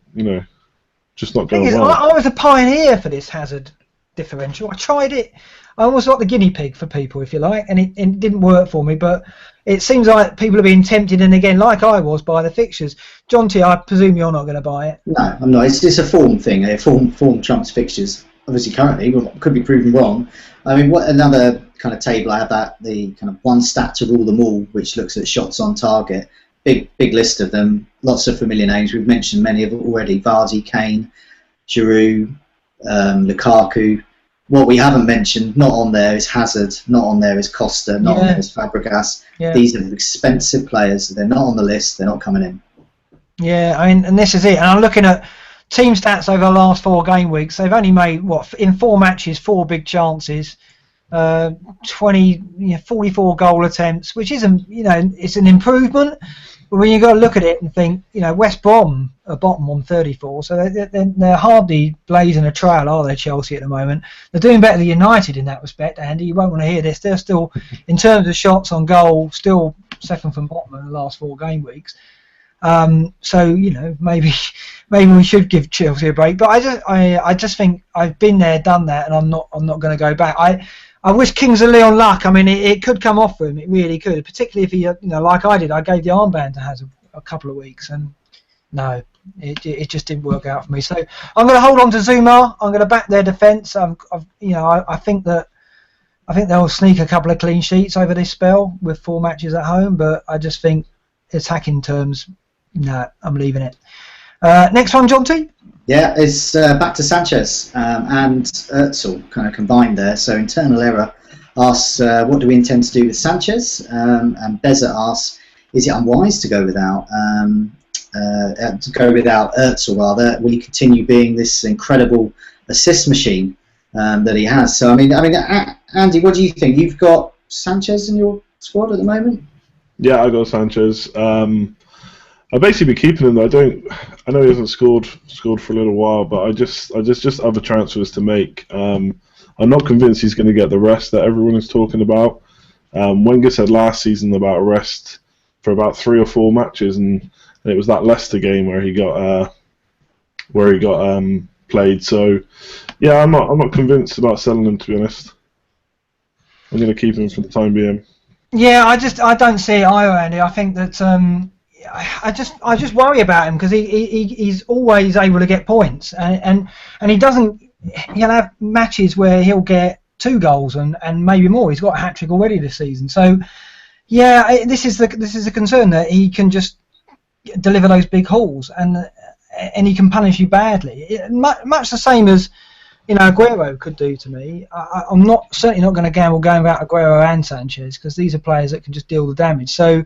just not going well. I was a pioneer for this Hazard differential. I tried it. I almost like the guinea pig for people, if you like, and it didn't work for me. But it seems like people are being tempted, and again, like I was, by the fixtures. John T, I presume you're not going to buy it. No, I'm not. It's a form thing. Form trumps fixtures. Obviously, currently, could be proven wrong. I mean, what another kind of table, I have the kind of one stat to rule them all, which looks at shots on target. Big list of them. Lots of familiar names. We've mentioned many of them already. Vardy, Kane, Giroud, Lukaku. What we haven't mentioned, not on there, is Hazard. Not on there is Costa. Not on there is Fabregas. Yeah. These are expensive players. They're not on the list. They're not coming in. Yeah, I mean, and this is it. And I'm looking at team stats over the last 4 game weeks. They've only made, in 4 matches, 4 big chances, 44 goal attempts, which isn't, it's an improvement. But when you got to look at it and think, West Brom are bottom on 34, so they're hardly blazing a trail, are they, Chelsea, at the moment? They're doing better than United in that respect, Andy. You won't want to hear this. They're still, in terms of shots on goal, still second from bottom in the last 4 game weeks. So maybe we should give Chelsea a break. But I just think I've been there, done that, and I'm not going to go back. I wish Kings of Leon luck. I mean, it could come off for him. It really could, particularly if he, like I did. I gave the armband to Hazard a couple of weeks, and no, it just didn't work out for me. So I'm going to hold on to Zuma. I'm going to back their defence. I think they'll sneak a couple of clean sheets over this spell with 4 matches at home. But I just think attacking terms, no, I'm leaving it. Next one, John T. Yeah, it's back to Sanchez and Özil kind of combined there. So Internal Error asks, what do we intend to do with Sanchez? And Beza asks, is it unwise to go without Özil rather? Will he continue being this incredible assist machine that he has? So I mean, Andy, what do you think? You've got Sanchez in your squad at the moment? Yeah, I got Sanchez. I'll basically be keeping him. I know he hasn't scored for a little while, but I just other transfers to make. I'm not convinced he's going to get the rest that everyone is talking about. Wenger said last season about a rest for about 3 or 4 matches, and it was that Leicester game where he got played. So yeah, I'm not convinced about selling him, to be honest. I'm going to keep him for the time being. Yeah, I don't see it either, Andy. I think that I just worry about him because he's always able to get points, and he doesn't. He'll have matches where he'll get 2 goals and maybe more. He's got a hat-trick already this season. So yeah, this is a concern that he can just deliver those big hauls and he can punish you badly. Much the same as Aguero could do to me. I'm certainly not going to gamble going about Aguero and Sanchez because these are players that can just deal the damage. So.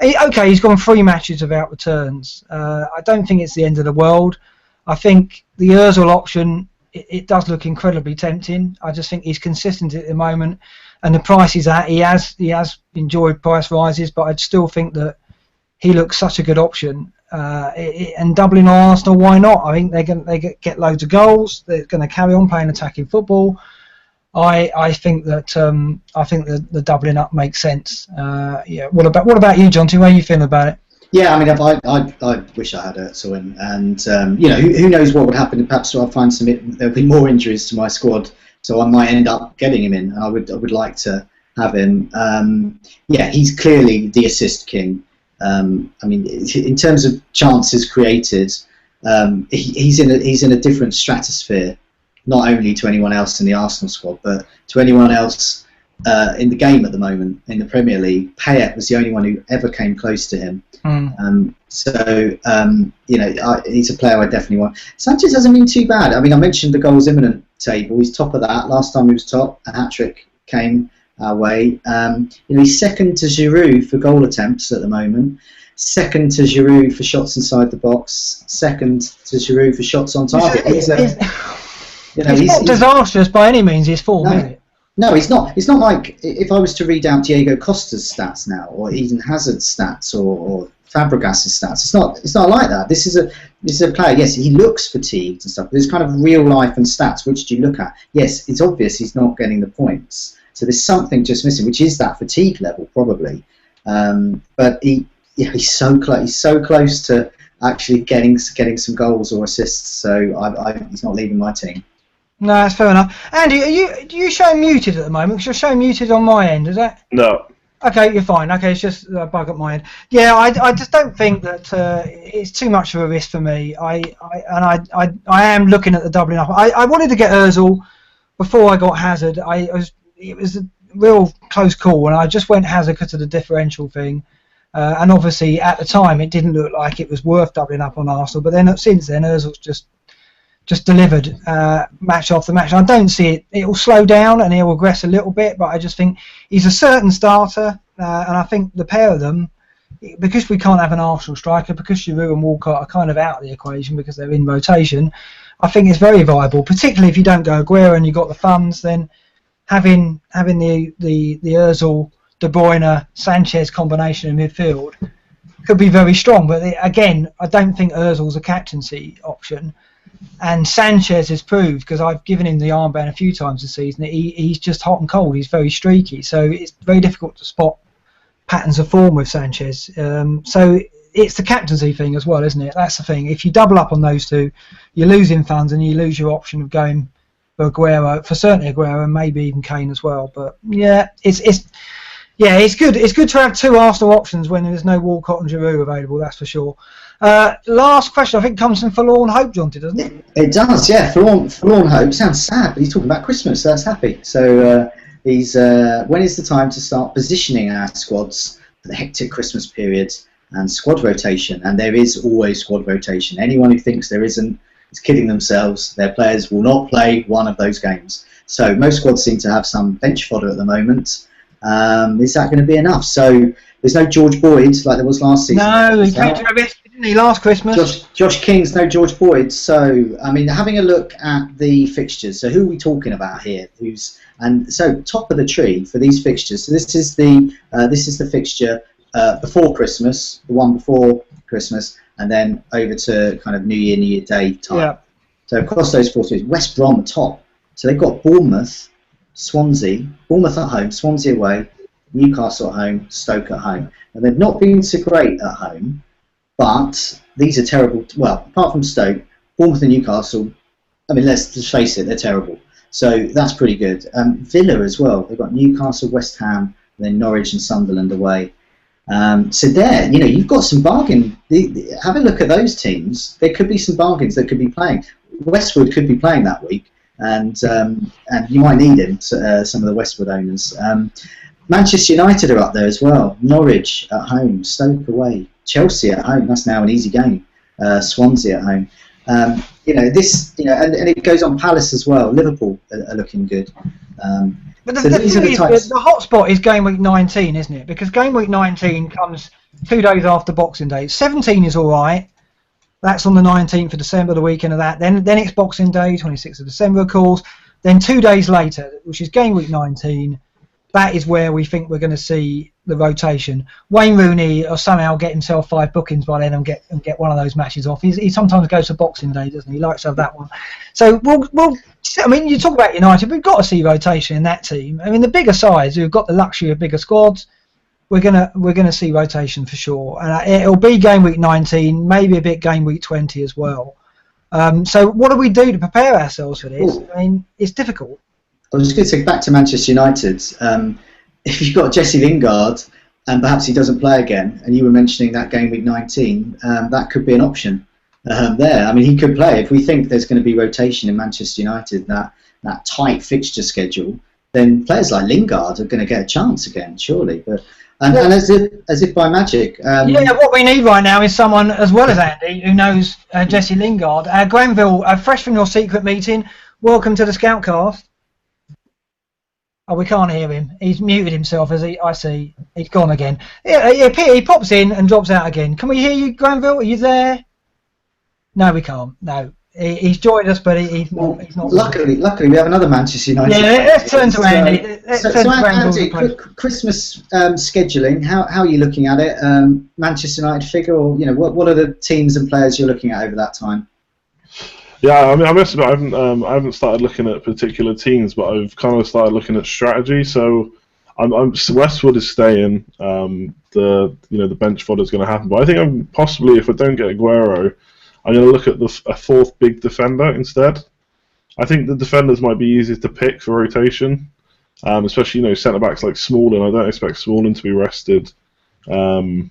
Okay, he's gone 3 matches without returns. I don't think it's the end of the world. I think the Özil option, it does look incredibly tempting. I just think he's consistent at the moment, and the price he's at, he has enjoyed price rises, but I'd still think that he looks such a good option. And doubling on Arsenal, why not? I think they get loads of goals. They're going to carry on playing attacking football. I think that the doubling up makes sense. Yeah. What about you, John T? How are you feeling about it? Yeah, I mean, I wish I had Özil, and who knows what would happen? Perhaps I'll find there'll be more injuries to my squad, so I might end up getting him in. And I would like to have him. Yeah, he's clearly the assist king. I mean, in terms of chances created, he's in a different stratosphere. Not only to anyone else in the Arsenal squad, but to anyone else in the game at the moment in the Premier League. Payet was the only one who ever came close to him. He's a player I definitely want. Sanchez hasn't been too bad. I mean, I mentioned the goals imminent table. He's top of that. Last time he was top, a hat-trick came our way. He's second to Giroud for goal attempts at the moment. Second to Giroud for shots inside the box. Second to Giroud for shots on target. He's not disastrous by any means, his form, is it? No, he's not. It's not like if I was to read out Diego Costa's stats now, or Eden Hazard's stats, or Fabregas's stats. It's not like that. This is a player. Yes, he looks fatigued and stuff, but there's kind of real life and stats. Which do you look at? Yes, it's obvious he's not getting the points. So there's something just missing, which is that fatigue level probably. But he's so close. He's so close to actually getting some goals or assists. So he's not leaving my team. No, that's fair enough. Andy, do you show muted at the moment? Because you're showing muted on my end, is that? No. Okay, you're fine. Okay, it's just a bug at my end. Yeah, I just don't think that it's too much of a risk for me. I am looking at the doubling up. I wanted to get Özil before I got Hazard. It was real close call, and I just went Hazard because of the differential thing. And obviously, at the time, it didn't look like it was worth doubling up on Arsenal. But then, since then, Ozil's just delivered match after match. I don't see it. It will slow down and he'll regress a little bit, but I just think he's a certain starter, and I think the pair of them, because we can't have an Arsenal striker, because Giroud and Walcott are kind of out of the equation because they're in rotation, I think it's very viable. Particularly if you don't go Aguero and you've got the funds, then having the Ozil, De Bruyne, Sanchez combination in midfield could be very strong. But again, I don't think Ozil's a captaincy option. And Sanchez has proved, because I've given him the armband a few times this season, that he's just hot and cold. He's very streaky, so it's very difficult to spot patterns of form with Sanchez. So it's the captaincy thing as well, isn't it? That's the thing. If you double up on those two, you're losing funds and you lose your option of going for Aguero, for certainly Aguero, and maybe even Kane as well. But yeah, it's good. It's good to have two Arsenal options when there's no Walcott and Giroud available. That's for sure. Last question, I think, comes from Forlorn Hope, Jonty, doesn't it? It does, yeah. Forlorn Hope sounds sad, but he's talking about Christmas, so that's happy. So he's when is the time to start positioning our squads for the hectic Christmas period and squad rotation? And there is always squad rotation. Anyone who thinks there isn't is kidding themselves. Their players will not play one of those games. So most squads seem to have some bench fodder at the moment. Is that going to be enough? So there's no George Boyd like there was last season. No, he came to a bit, didn't he, last Christmas? Josh King's no George Boyd. So I mean, having a look at the fixtures. So who are we talking about here? So top of the tree for these fixtures. So this is the fixture before Christmas, the one before Christmas, and then over to kind of New Year Day time. Yeah. So across those 4 teams, West Brom top. So they've got Bournemouth, Swansea, Bournemouth at home, Swansea away, Newcastle at home, Stoke at home. And they've not been so great at home, but these are terrible. Well, apart from Stoke, Bournemouth and Newcastle, I mean, let's just face it, they're terrible. So that's pretty good. Villa as well. They've got Newcastle, West Ham, and then Norwich and Sunderland away. So there, you've got some bargain. Have a look at those teams. There could be some bargains that could be playing. Westwood could be playing that week, and you might need him. Some of the Westwood owners. Manchester United are up there as well. Norwich at home, Stoke away, Chelsea at home. That's now an easy game. Swansea at home. And it goes on. Palace as well. Liverpool are looking good. But the hot spot is game week 19, isn't it? Because game week 19 comes 2 days after Boxing Day. 17 is all right. That's on the 19th of December, the weekend of that. Then it's Boxing Day, 26th of December, of course. Then 2 days later, which is game week 19, that is where we think we're going to see the rotation. Wayne Rooney will somehow get himself 5 bookings by then and get one of those matches off. He sometimes goes to Boxing Day, doesn't he? He likes to have that one. So we'll. I mean, you talk about United. We've got to see rotation in that team. I mean, the bigger sides who've got the luxury of bigger squads, we're gonna see rotation for sure. And it'll be game week 19, maybe a bit game week 20 as well. So what do we do to prepare ourselves for this? Ooh. I mean, it's difficult. I was going to say back to Manchester United. If you've got Jesse Lingard and perhaps he doesn't play again, and you were mentioning that game week 19, that could be an option there. I mean, he could play. If we think there's going to be rotation in Manchester United, that tight fixture schedule, then players like Lingard are going to get a chance again, surely. But and as if by magic. What we need right now is someone as well as Andy who knows Jesse Lingard. Granville, fresh from your secret meeting, welcome to the Scoutcast. Oh, we can't hear him. He's muted himself I see. He's gone again. He pops in and drops out again. Can we hear you, Granville? Are you there? No, we can't. No. He's joined us, but he's not. Luckily, we have another Manchester United. Yeah, let's turn to Andy. Andy, Christmas scheduling. How are you looking at it? Manchester United figure, or what are the teams and players you're looking at over that time? Yeah, I mean, I haven't started looking at particular teams, but I've kind of started looking at strategy. So, Westwood is staying. The bench fodder is going to happen, but I think possibly if I don't get Aguero, I'm going to look at a fourth big defender instead. I think the defenders might be easier to pick for rotation, especially centre backs like Smalling. I don't expect Smalling to be rested. So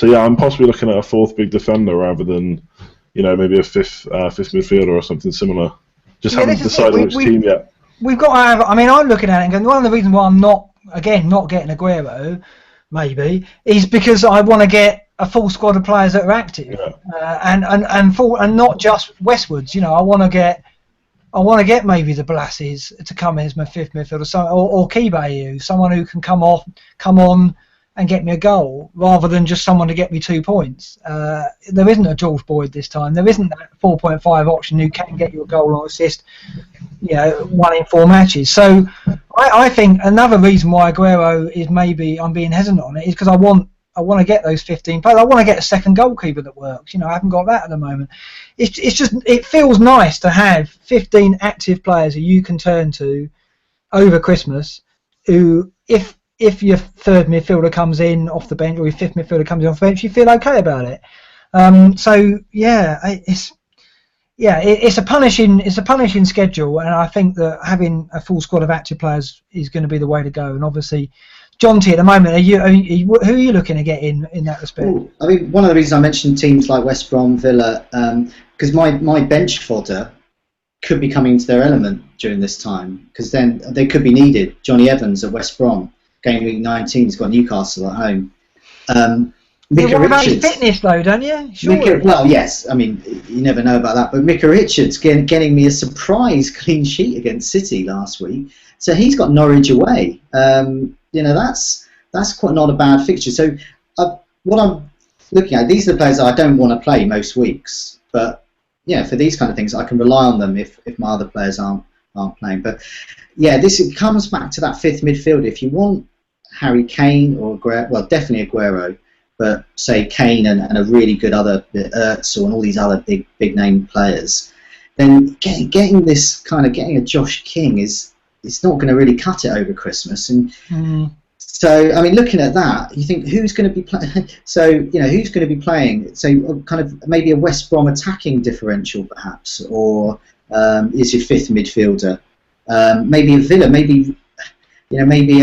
yeah, I'm possibly looking at a fourth big defender rather than maybe a fifth midfielder or something similar. Just haven't decided which team yet. we've got to have. I mean, I'm looking at it and going, one of the reasons why I'm not getting Aguero, maybe, is because I want to get a full squad of players that are active, and not just Westwards. I want to get maybe the Blasses to come in as my fifth midfielder, or Kibayu, someone who can come on and get me a goal, rather than just someone to get me 2 points. There isn't a George Boyd this time. There isn't that 4.5 option who can get you a goal or assist, 1 in 4 matches. So I think another reason why Aguero is maybe I'm being hesitant on it is because I want to get those 15 players. I want to get a second goalkeeper that works. I haven't got that at the moment. It's just, it feels nice to have 15 active players who you can turn to over Christmas, who if your third midfielder comes in off the bench or your fifth midfielder comes in off the bench, you feel okay about it. It's a punishing schedule, and I think that having a full squad of active players is going to be the way to go. And obviously, John T, at the moment, who are you looking to get in that respect? Ooh, I mean, one of the reasons I mentioned teams like West Brom, Villa, because my bench fodder could be coming into their element during this time, because then they could be needed. Johnny Evans at West Brom, game week 19, he's got Newcastle at home. What about his fitness though, don't you? Well, yes. I mean, you never know about that. But Micah Richards getting me a surprise clean sheet against City last week. So he's got Norwich away. That's quite not a bad fixture. So what I'm looking at, these are the players that I don't want to play most weeks. But for these kind of things, I can rely on them if my other players aren't playing. But it comes back to that fifth midfielder. If you want Harry Kane or Aguero, well, definitely Aguero, but say Kane and a really good other Ertz and all these other big name players, then getting a Josh King it's not going to really cut it over Christmas. And so, I mean, looking at that, you think who's going to be playing? So who's going to be playing? So kind of maybe a West Brom attacking differential perhaps, or is your fifth midfielder? Maybe a Villa, maybe maybe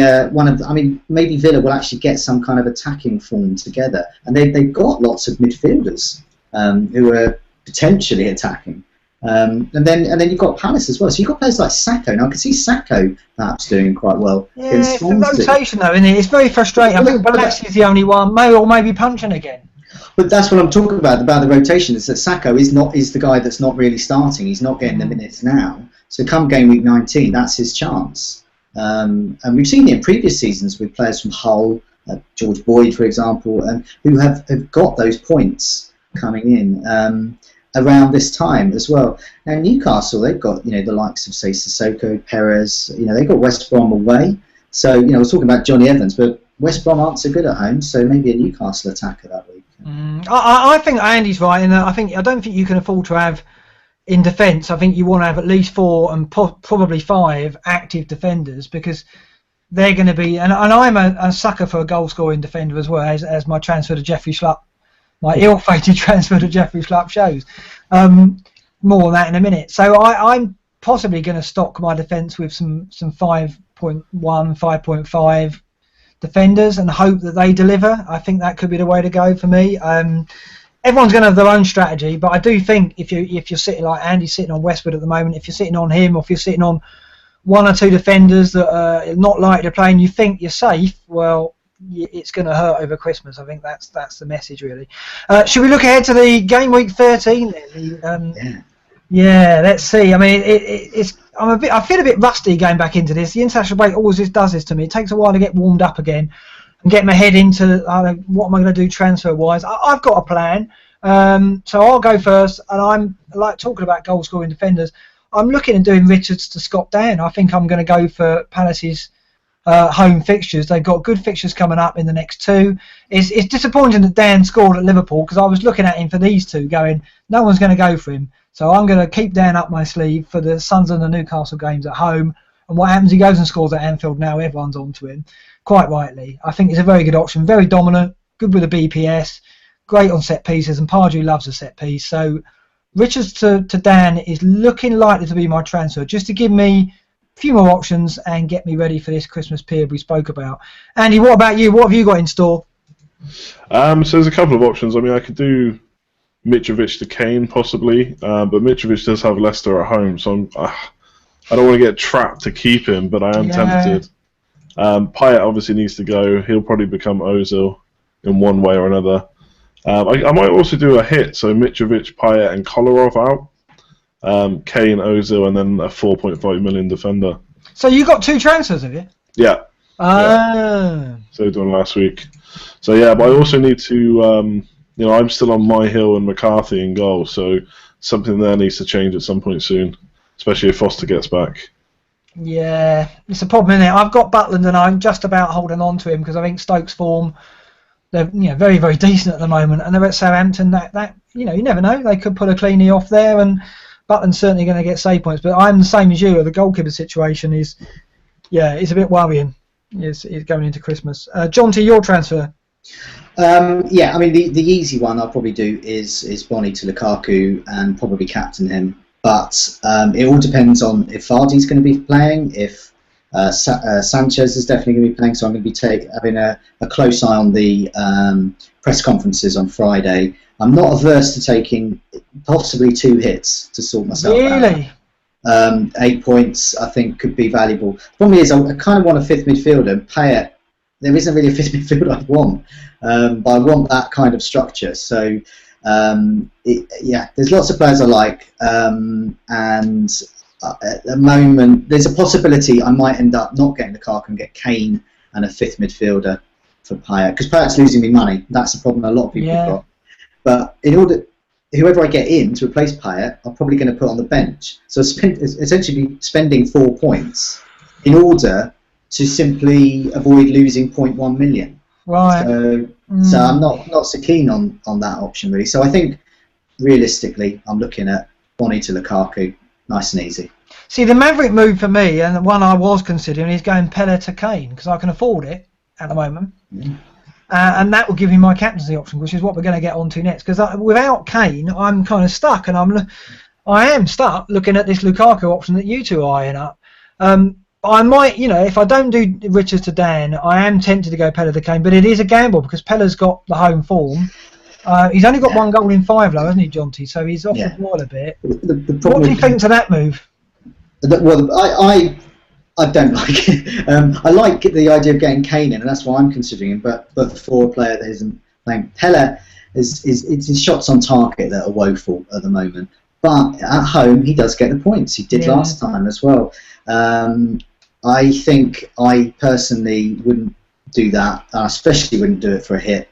Villa will actually get some kind of attacking form together, and they've got lots of midfielders who are potentially attacking, and then you've got Palace as well. So you've got players like Sacco. Now I can see Sacco perhaps doing quite well. Yeah, it's the rotation though, isn't it? It's very frustrating. I think Balassi is the only one, maybe punching again. But that's what I'm talking about the rotation. Is that Sacco is the guy that's not really starting. He's not getting the minutes now. So come game week 19, that's his chance. And we've seen it in previous seasons with players from Hull, George Boyd, for example, who have got those points coming in around this time as well. Now Newcastle, they've got the likes of say Sissoko, Perez. They've got West Brom away. So we're talking about Johnny Evans, but West Brom aren't so good at home. So maybe a Newcastle attacker that week. I think Andy's right, and I don't think you can afford to have. In defence, I think you want to have at least 4 and probably 5 active defenders, because they're going to be. And I'm a sucker for a goal-scoring defender as well, as my transfer to Jeffrey Schlupp, my ill-fated transfer to Jeffrey Schlupp shows. More on that in a minute. So I'm possibly going to stock my defence with some 5.1, 5.5 defenders and hope that they deliver. I think that could be the way to go for me. Everyone's going to have their own strategy, but I do think if you're sitting like Andy's sitting on Westwood at the moment, if you're sitting on him, or if you're sitting on 1 or 2 defenders that are not likely to play and you think you're safe, well, it's going to hurt over Christmas. I think that's the message really. Should we look ahead to the game week 13 then? Yeah, let's see. I mean, I feel a bit rusty going back into this. The international break always does this to me. It takes a while to get warmed up again and get my head into what am I going to do transfer-wise. I've got a plan, so I'll go first. And I'm like talking about goal-scoring defenders. I'm looking at doing Richards to Scott Dan. I think I'm going to go for Palace's home fixtures. They've got good fixtures coming up in the next 2. It's disappointing that Dan scored at Liverpool, because I was looking at him for these 2, going, no one's going to go for him. So I'm going to keep Dan up my sleeve for the Suns and the Newcastle games at home. And what happens? He goes and scores at Anfield now. Everyone's on to him. Quite rightly. I think he's a very good option, very dominant, good with a BPS, great on set pieces, and Pardew loves a set piece. So Richards to Dan is looking likely to be my transfer, just to give me a few more options and get me ready for this Christmas period we spoke about. Andy, what about you? What have you got in store? So there's a couple of options. I mean, I could do Mitrovic to Kane possibly, but Mitrovic does have Leicester at home, so I don't want to get trapped to keep him, but I am tempted. Payet obviously needs to go. He'll probably become Ozil in one way or another. I might also do a hit, so Mitrovic, Payet, and Kolarov out. Kane, Ozil, and then a 4.5 million defender. So you got 2 transfers, have you? Yeah. Yeah. So done last week. So yeah, but I also need to, I'm still on my Hill and McCarthy in goal, so something there needs to change at some point soon, especially if Foster gets back. Yeah, it's a problem, isn't it? I've got Butland and I'm just about holding on to him because I think Stoke's form, they're very, very decent at the moment, and they're at Southampton. That you never know, they could pull a cleanie off there, and Butland's certainly going to get save points. But I'm the same as you. The goalkeeper situation is, it's a bit worrying. It's going into Christmas. John, to your transfer. I mean the easy one I'll probably do is Bonnie to Lukaku and probably captain him. But it all depends on if Vardy's going to be playing, if Sanchez is definitely going to be playing. So I'm going to be having a close eye on the press conferences on Friday. I'm not averse to taking possibly 2 hits to sort myself out. Really? 8 points I think could be valuable. The problem is I kind of want a 5th midfielder and Payet. There isn't really a 5th midfielder I want, but I want that kind of structure. So there's lots of players I like, and at the moment there's a possibility I might end up not getting Lukaku and get Kane and a 5th midfielder for Payet, because Payet's losing me money. That's the problem a lot of people have got. But in order, whoever I get in to replace Payet, I'm probably going to put on the bench. So essentially spending 4 points in order to simply avoid losing 0.1 million. Right. So I'm not so keen on that option really. So I think realistically I'm looking at Bonnie to Lukaku, nice and easy. See, the maverick move for me, and the one I was considering, is going Pella to Kane, because I can afford it at the moment. And that will give me my captaincy option, which is what we're going to get onto next. Because without Kane, I'm kind of stuck, and I am stuck looking at this Lukaku option that you two are eyeing up. I might, if I don't do Richards to Dan, I am tempted to go Pella to Kane, but it is a gamble because Pella's got the home form. He's only got 1 goal in 5, though, hasn't he, Jonty? So he's off the ball a bit. What do you think to that move? Well, I don't like it. I like the idea of getting Kane in, and that's why I'm considering him. But for a player that isn't playing, Pella it's his shots on target that are woeful at the moment. But at home, he does get the points. He did last time as well. I think I personally wouldn't do that. I especially wouldn't do it for a hit.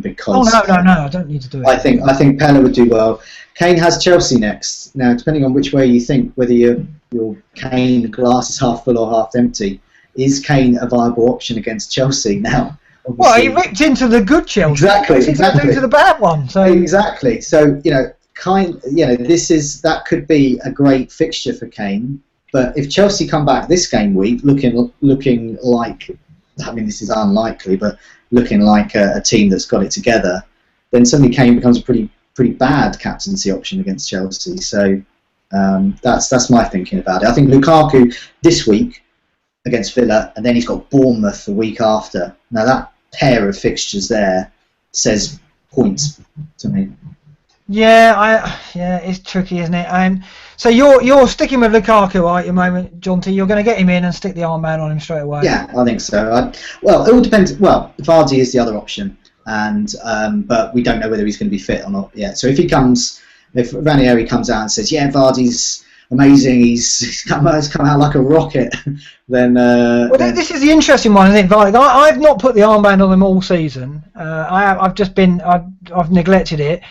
Because no, I don't need to do it. I think Pella would do well. Kane has Chelsea next. Now, depending on which way you think, whether your Kane glass is half full or half empty, is Kane a viable option against Chelsea now? Obviously. Well, he ripped into the good Chelsea. Exactly. Into the bad one. So exactly. So that could be a great fixture for Kane. But if Chelsea come back this game week looking like, I mean, this is unlikely, but looking like a team that's got it together, then suddenly Kane becomes a pretty bad captaincy option against Chelsea. So that's my thinking about it. I think Lukaku this week against Villa, and then he's got Bournemouth the week after. Now that pair of fixtures there says points to me. Yeah, it's tricky, isn't it? So you're sticking with Lukaku, right, at the moment, Jonty? You're going to get him in and stick the armband on him straight away. Yeah, I think so. Well, it all depends. Well, Vardy is the other option, and but we don't know whether he's going to be fit or not yet. So if Ranieri comes out and says, "Yeah, Vardy's amazing. He's come out like a rocket," then this is the interesting one, isn't it, Vardy? I've not put the armband on him all season. I've neglected it.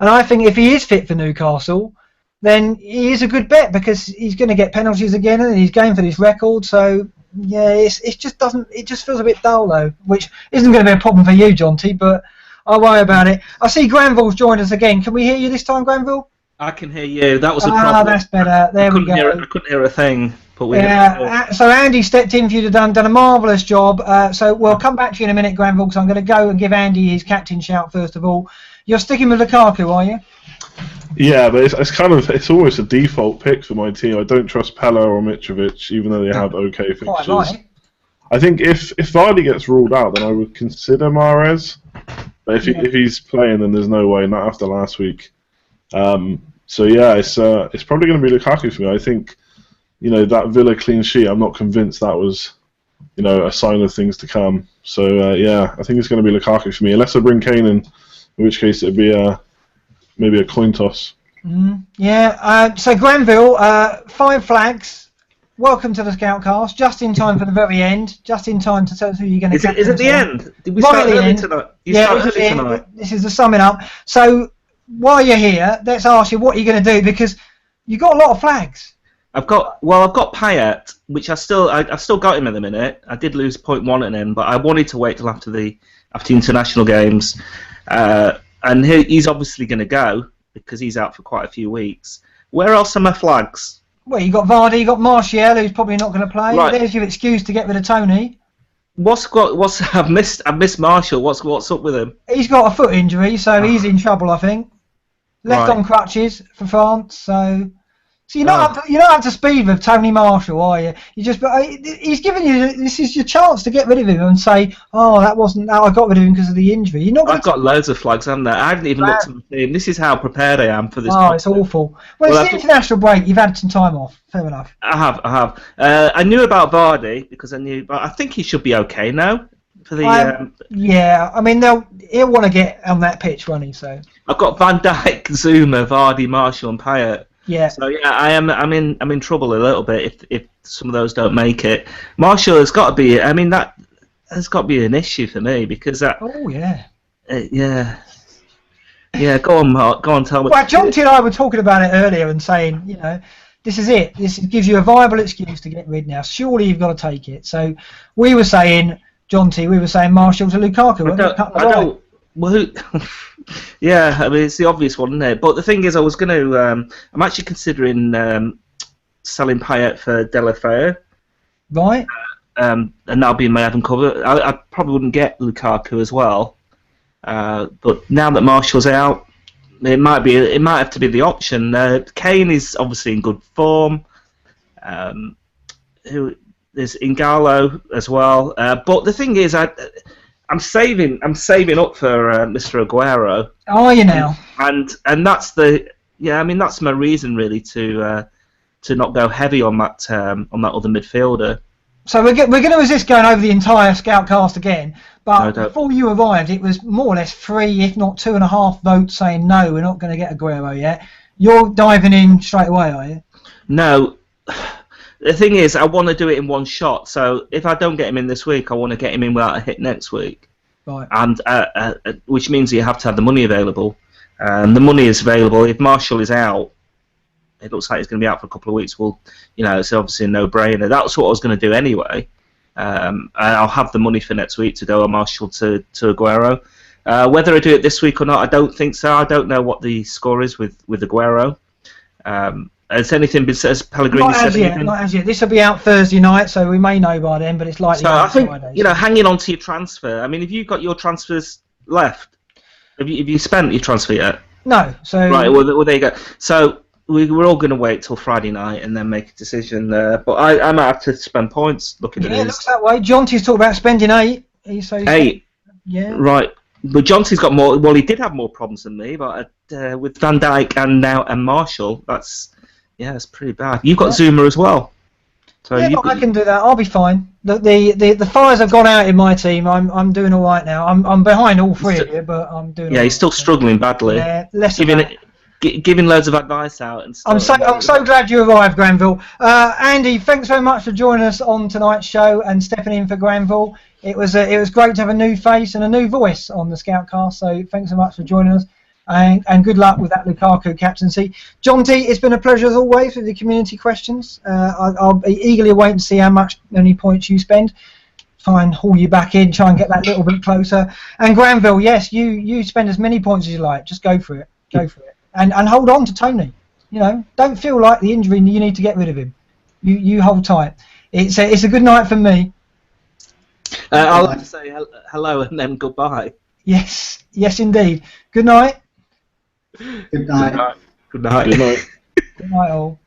And I think if he is fit for Newcastle, then he is a good bet because he's going to get penalties again and he's going for this record. So yeah, it just feels a bit dull though, which isn't going to be a problem for you, Jonty. But I'll worry about it. I see Granville's joined us again. Can we hear you this time, Granville? I can hear you. That was a problem. That's better. There we go. I couldn't hear a thing. But so Andy stepped in for you to done a marvellous job. So we'll come back to you in a minute, Granville, because I'm going to go and give Andy his captain shout first of all. You're sticking with Lukaku, are you? Yeah, but it's almost a default pick for my team. I don't trust Pella or Mitrovic, even though they have okay fixtures. Quite right. I think if Vardy gets ruled out, then I would consider Mahrez. But if he's playing, then there's no way, not after last week. So yeah, it's probably going to be Lukaku for me. I think that Villa clean sheet, I'm not convinced that was, a sign of things to come. So yeah, I think it's going to be Lukaku for me, unless I bring Kane in which case it'd be maybe a coin toss. Yeah. So Granville, 5 flags. Welcome to the Scoutcast. Just in time for the very end. Just in time to tell us who you're going to captain. Is it the end? Did we right start at the early end. tonight? Tonight. This is the summing up. So while you're here, let's ask you what you're going to do, because you've got a lot of flags. I've got Payet, which I've still got him at the minute. I did lose 0.1 at him, but I wanted to wait till after the international games. And he's obviously going to go because he's out for quite a few weeks. Where else are my flags? Well, you got Vardy, you got Martial, who's probably not going to play. Right. There's your excuse to get rid of Tony. I've missed Martial. What's up with him? He's got a foot injury, so he's in trouble, I think. Left on crutches for France, so you're not up to speed with Tony Martial, are you? He's giving you, this is your chance to get rid of him and say, oh, I got rid of him because of the injury. I've got loads of flags, haven't I? I haven't even looked at the team. This is how prepared I am for this. Oh, it's awful. Well, it's the international break. You've had some time off. Fair enough. I have. I knew about Vardy because but I think he should be okay now. For the yeah, I mean he'll want to get on that pitch, won't he? So I've got Van Dijk, Zuma, Vardy, Martial, and Payet. Yeah. So yeah, I'm in trouble a little bit if some of those don't make it. Martial has got to be. I mean, that has got to be an issue for me because that. Oh yeah. Yeah. Go on, Mark. Go on, tell me. Well, Jonty and I were talking about it earlier and saying, this is it. This gives you a viable excuse to get rid now. Surely you've got to take it. So we were saying, Jonty, Martial to Lukaku. I don't. Well, yeah, I mean it's the obvious one, isn't it? But the thing is, I was going to. I'm actually considering selling Payet for Deulofeu. Right. And that'll be in my Evan cover. I probably wouldn't get Lukaku as well. But now that Martial's out, it might have to be the option. Kane is obviously in good form. There's Ingalo as well. But the thing is, I'm saving up for Mr. Aguero. Are you now? And that's that's my reason really to not go heavy on that other midfielder. So we're going to resist going over the entire Scoutcast again, but before you arrived, it was more or less 3, if not 2.5 votes saying no, we're not going to get Aguero yet. You're diving in straight away, are you? No. The thing is, I want to do it in one shot. So if I don't get him in this week, I want to get him in without a hit next week. Right. And which means you have to have the money available. And the money is available. If Martial is out, it looks like he's going to be out for a couple of weeks. Well, it's obviously a no-brainer. That's what I was going to do anyway. And I'll have the money for next week to go on Martial to Aguero. Whether I do it this week or not, I don't think so. I don't know what the score is with Aguero. Has anything been said? Has Pellegrini said anything? Not as yet. This will be out Thursday night, so we may know by then. But it's likely. So I think Friday, hanging on to your transfer. I mean, have you got your transfers left? Have you spent your transfer yet? No. So right. Well, there you go. So we're all going to wait till Friday night and then make a decision. But I might have to spend points looking at this. Yeah, it looks that way. Jonty's talking about spending 8. Eight. Yeah. Right. But Jonty's got more. Well, he did have more problems than me, but with Van Dijk and Martial, it's pretty bad. You've got Zuma as well. So I can do that. I'll be fine. The fires have gone out in my team. I'm doing all right now. I'm behind all 3 of you, but I'm doing. Yeah, he's still struggling badly. Yeah, less giving loads of advice out and stuff. I'm so glad you arrived, Granville. Andy, thanks very much for joining us on tonight's show and stepping in for Granville. It was great to have a new face and a new voice on the Scoutcast. So thanks so much for joining us. And good luck with that Lukaku captaincy. Jonty, it's been a pleasure as always with the community questions. I'll be eagerly waiting to see how many points you spend. Try and haul you back in, try and get that little bit closer. And Granville, yes, you spend as many points as you like. Just go for it. Go for it. And hold on to Tony. Don't feel like the injury you need to get rid of him. You hold tight. It's a good night for me. I'll have to say hello and then goodbye. Yes, indeed. Good night. Good night. Good night. Good night. Good night all.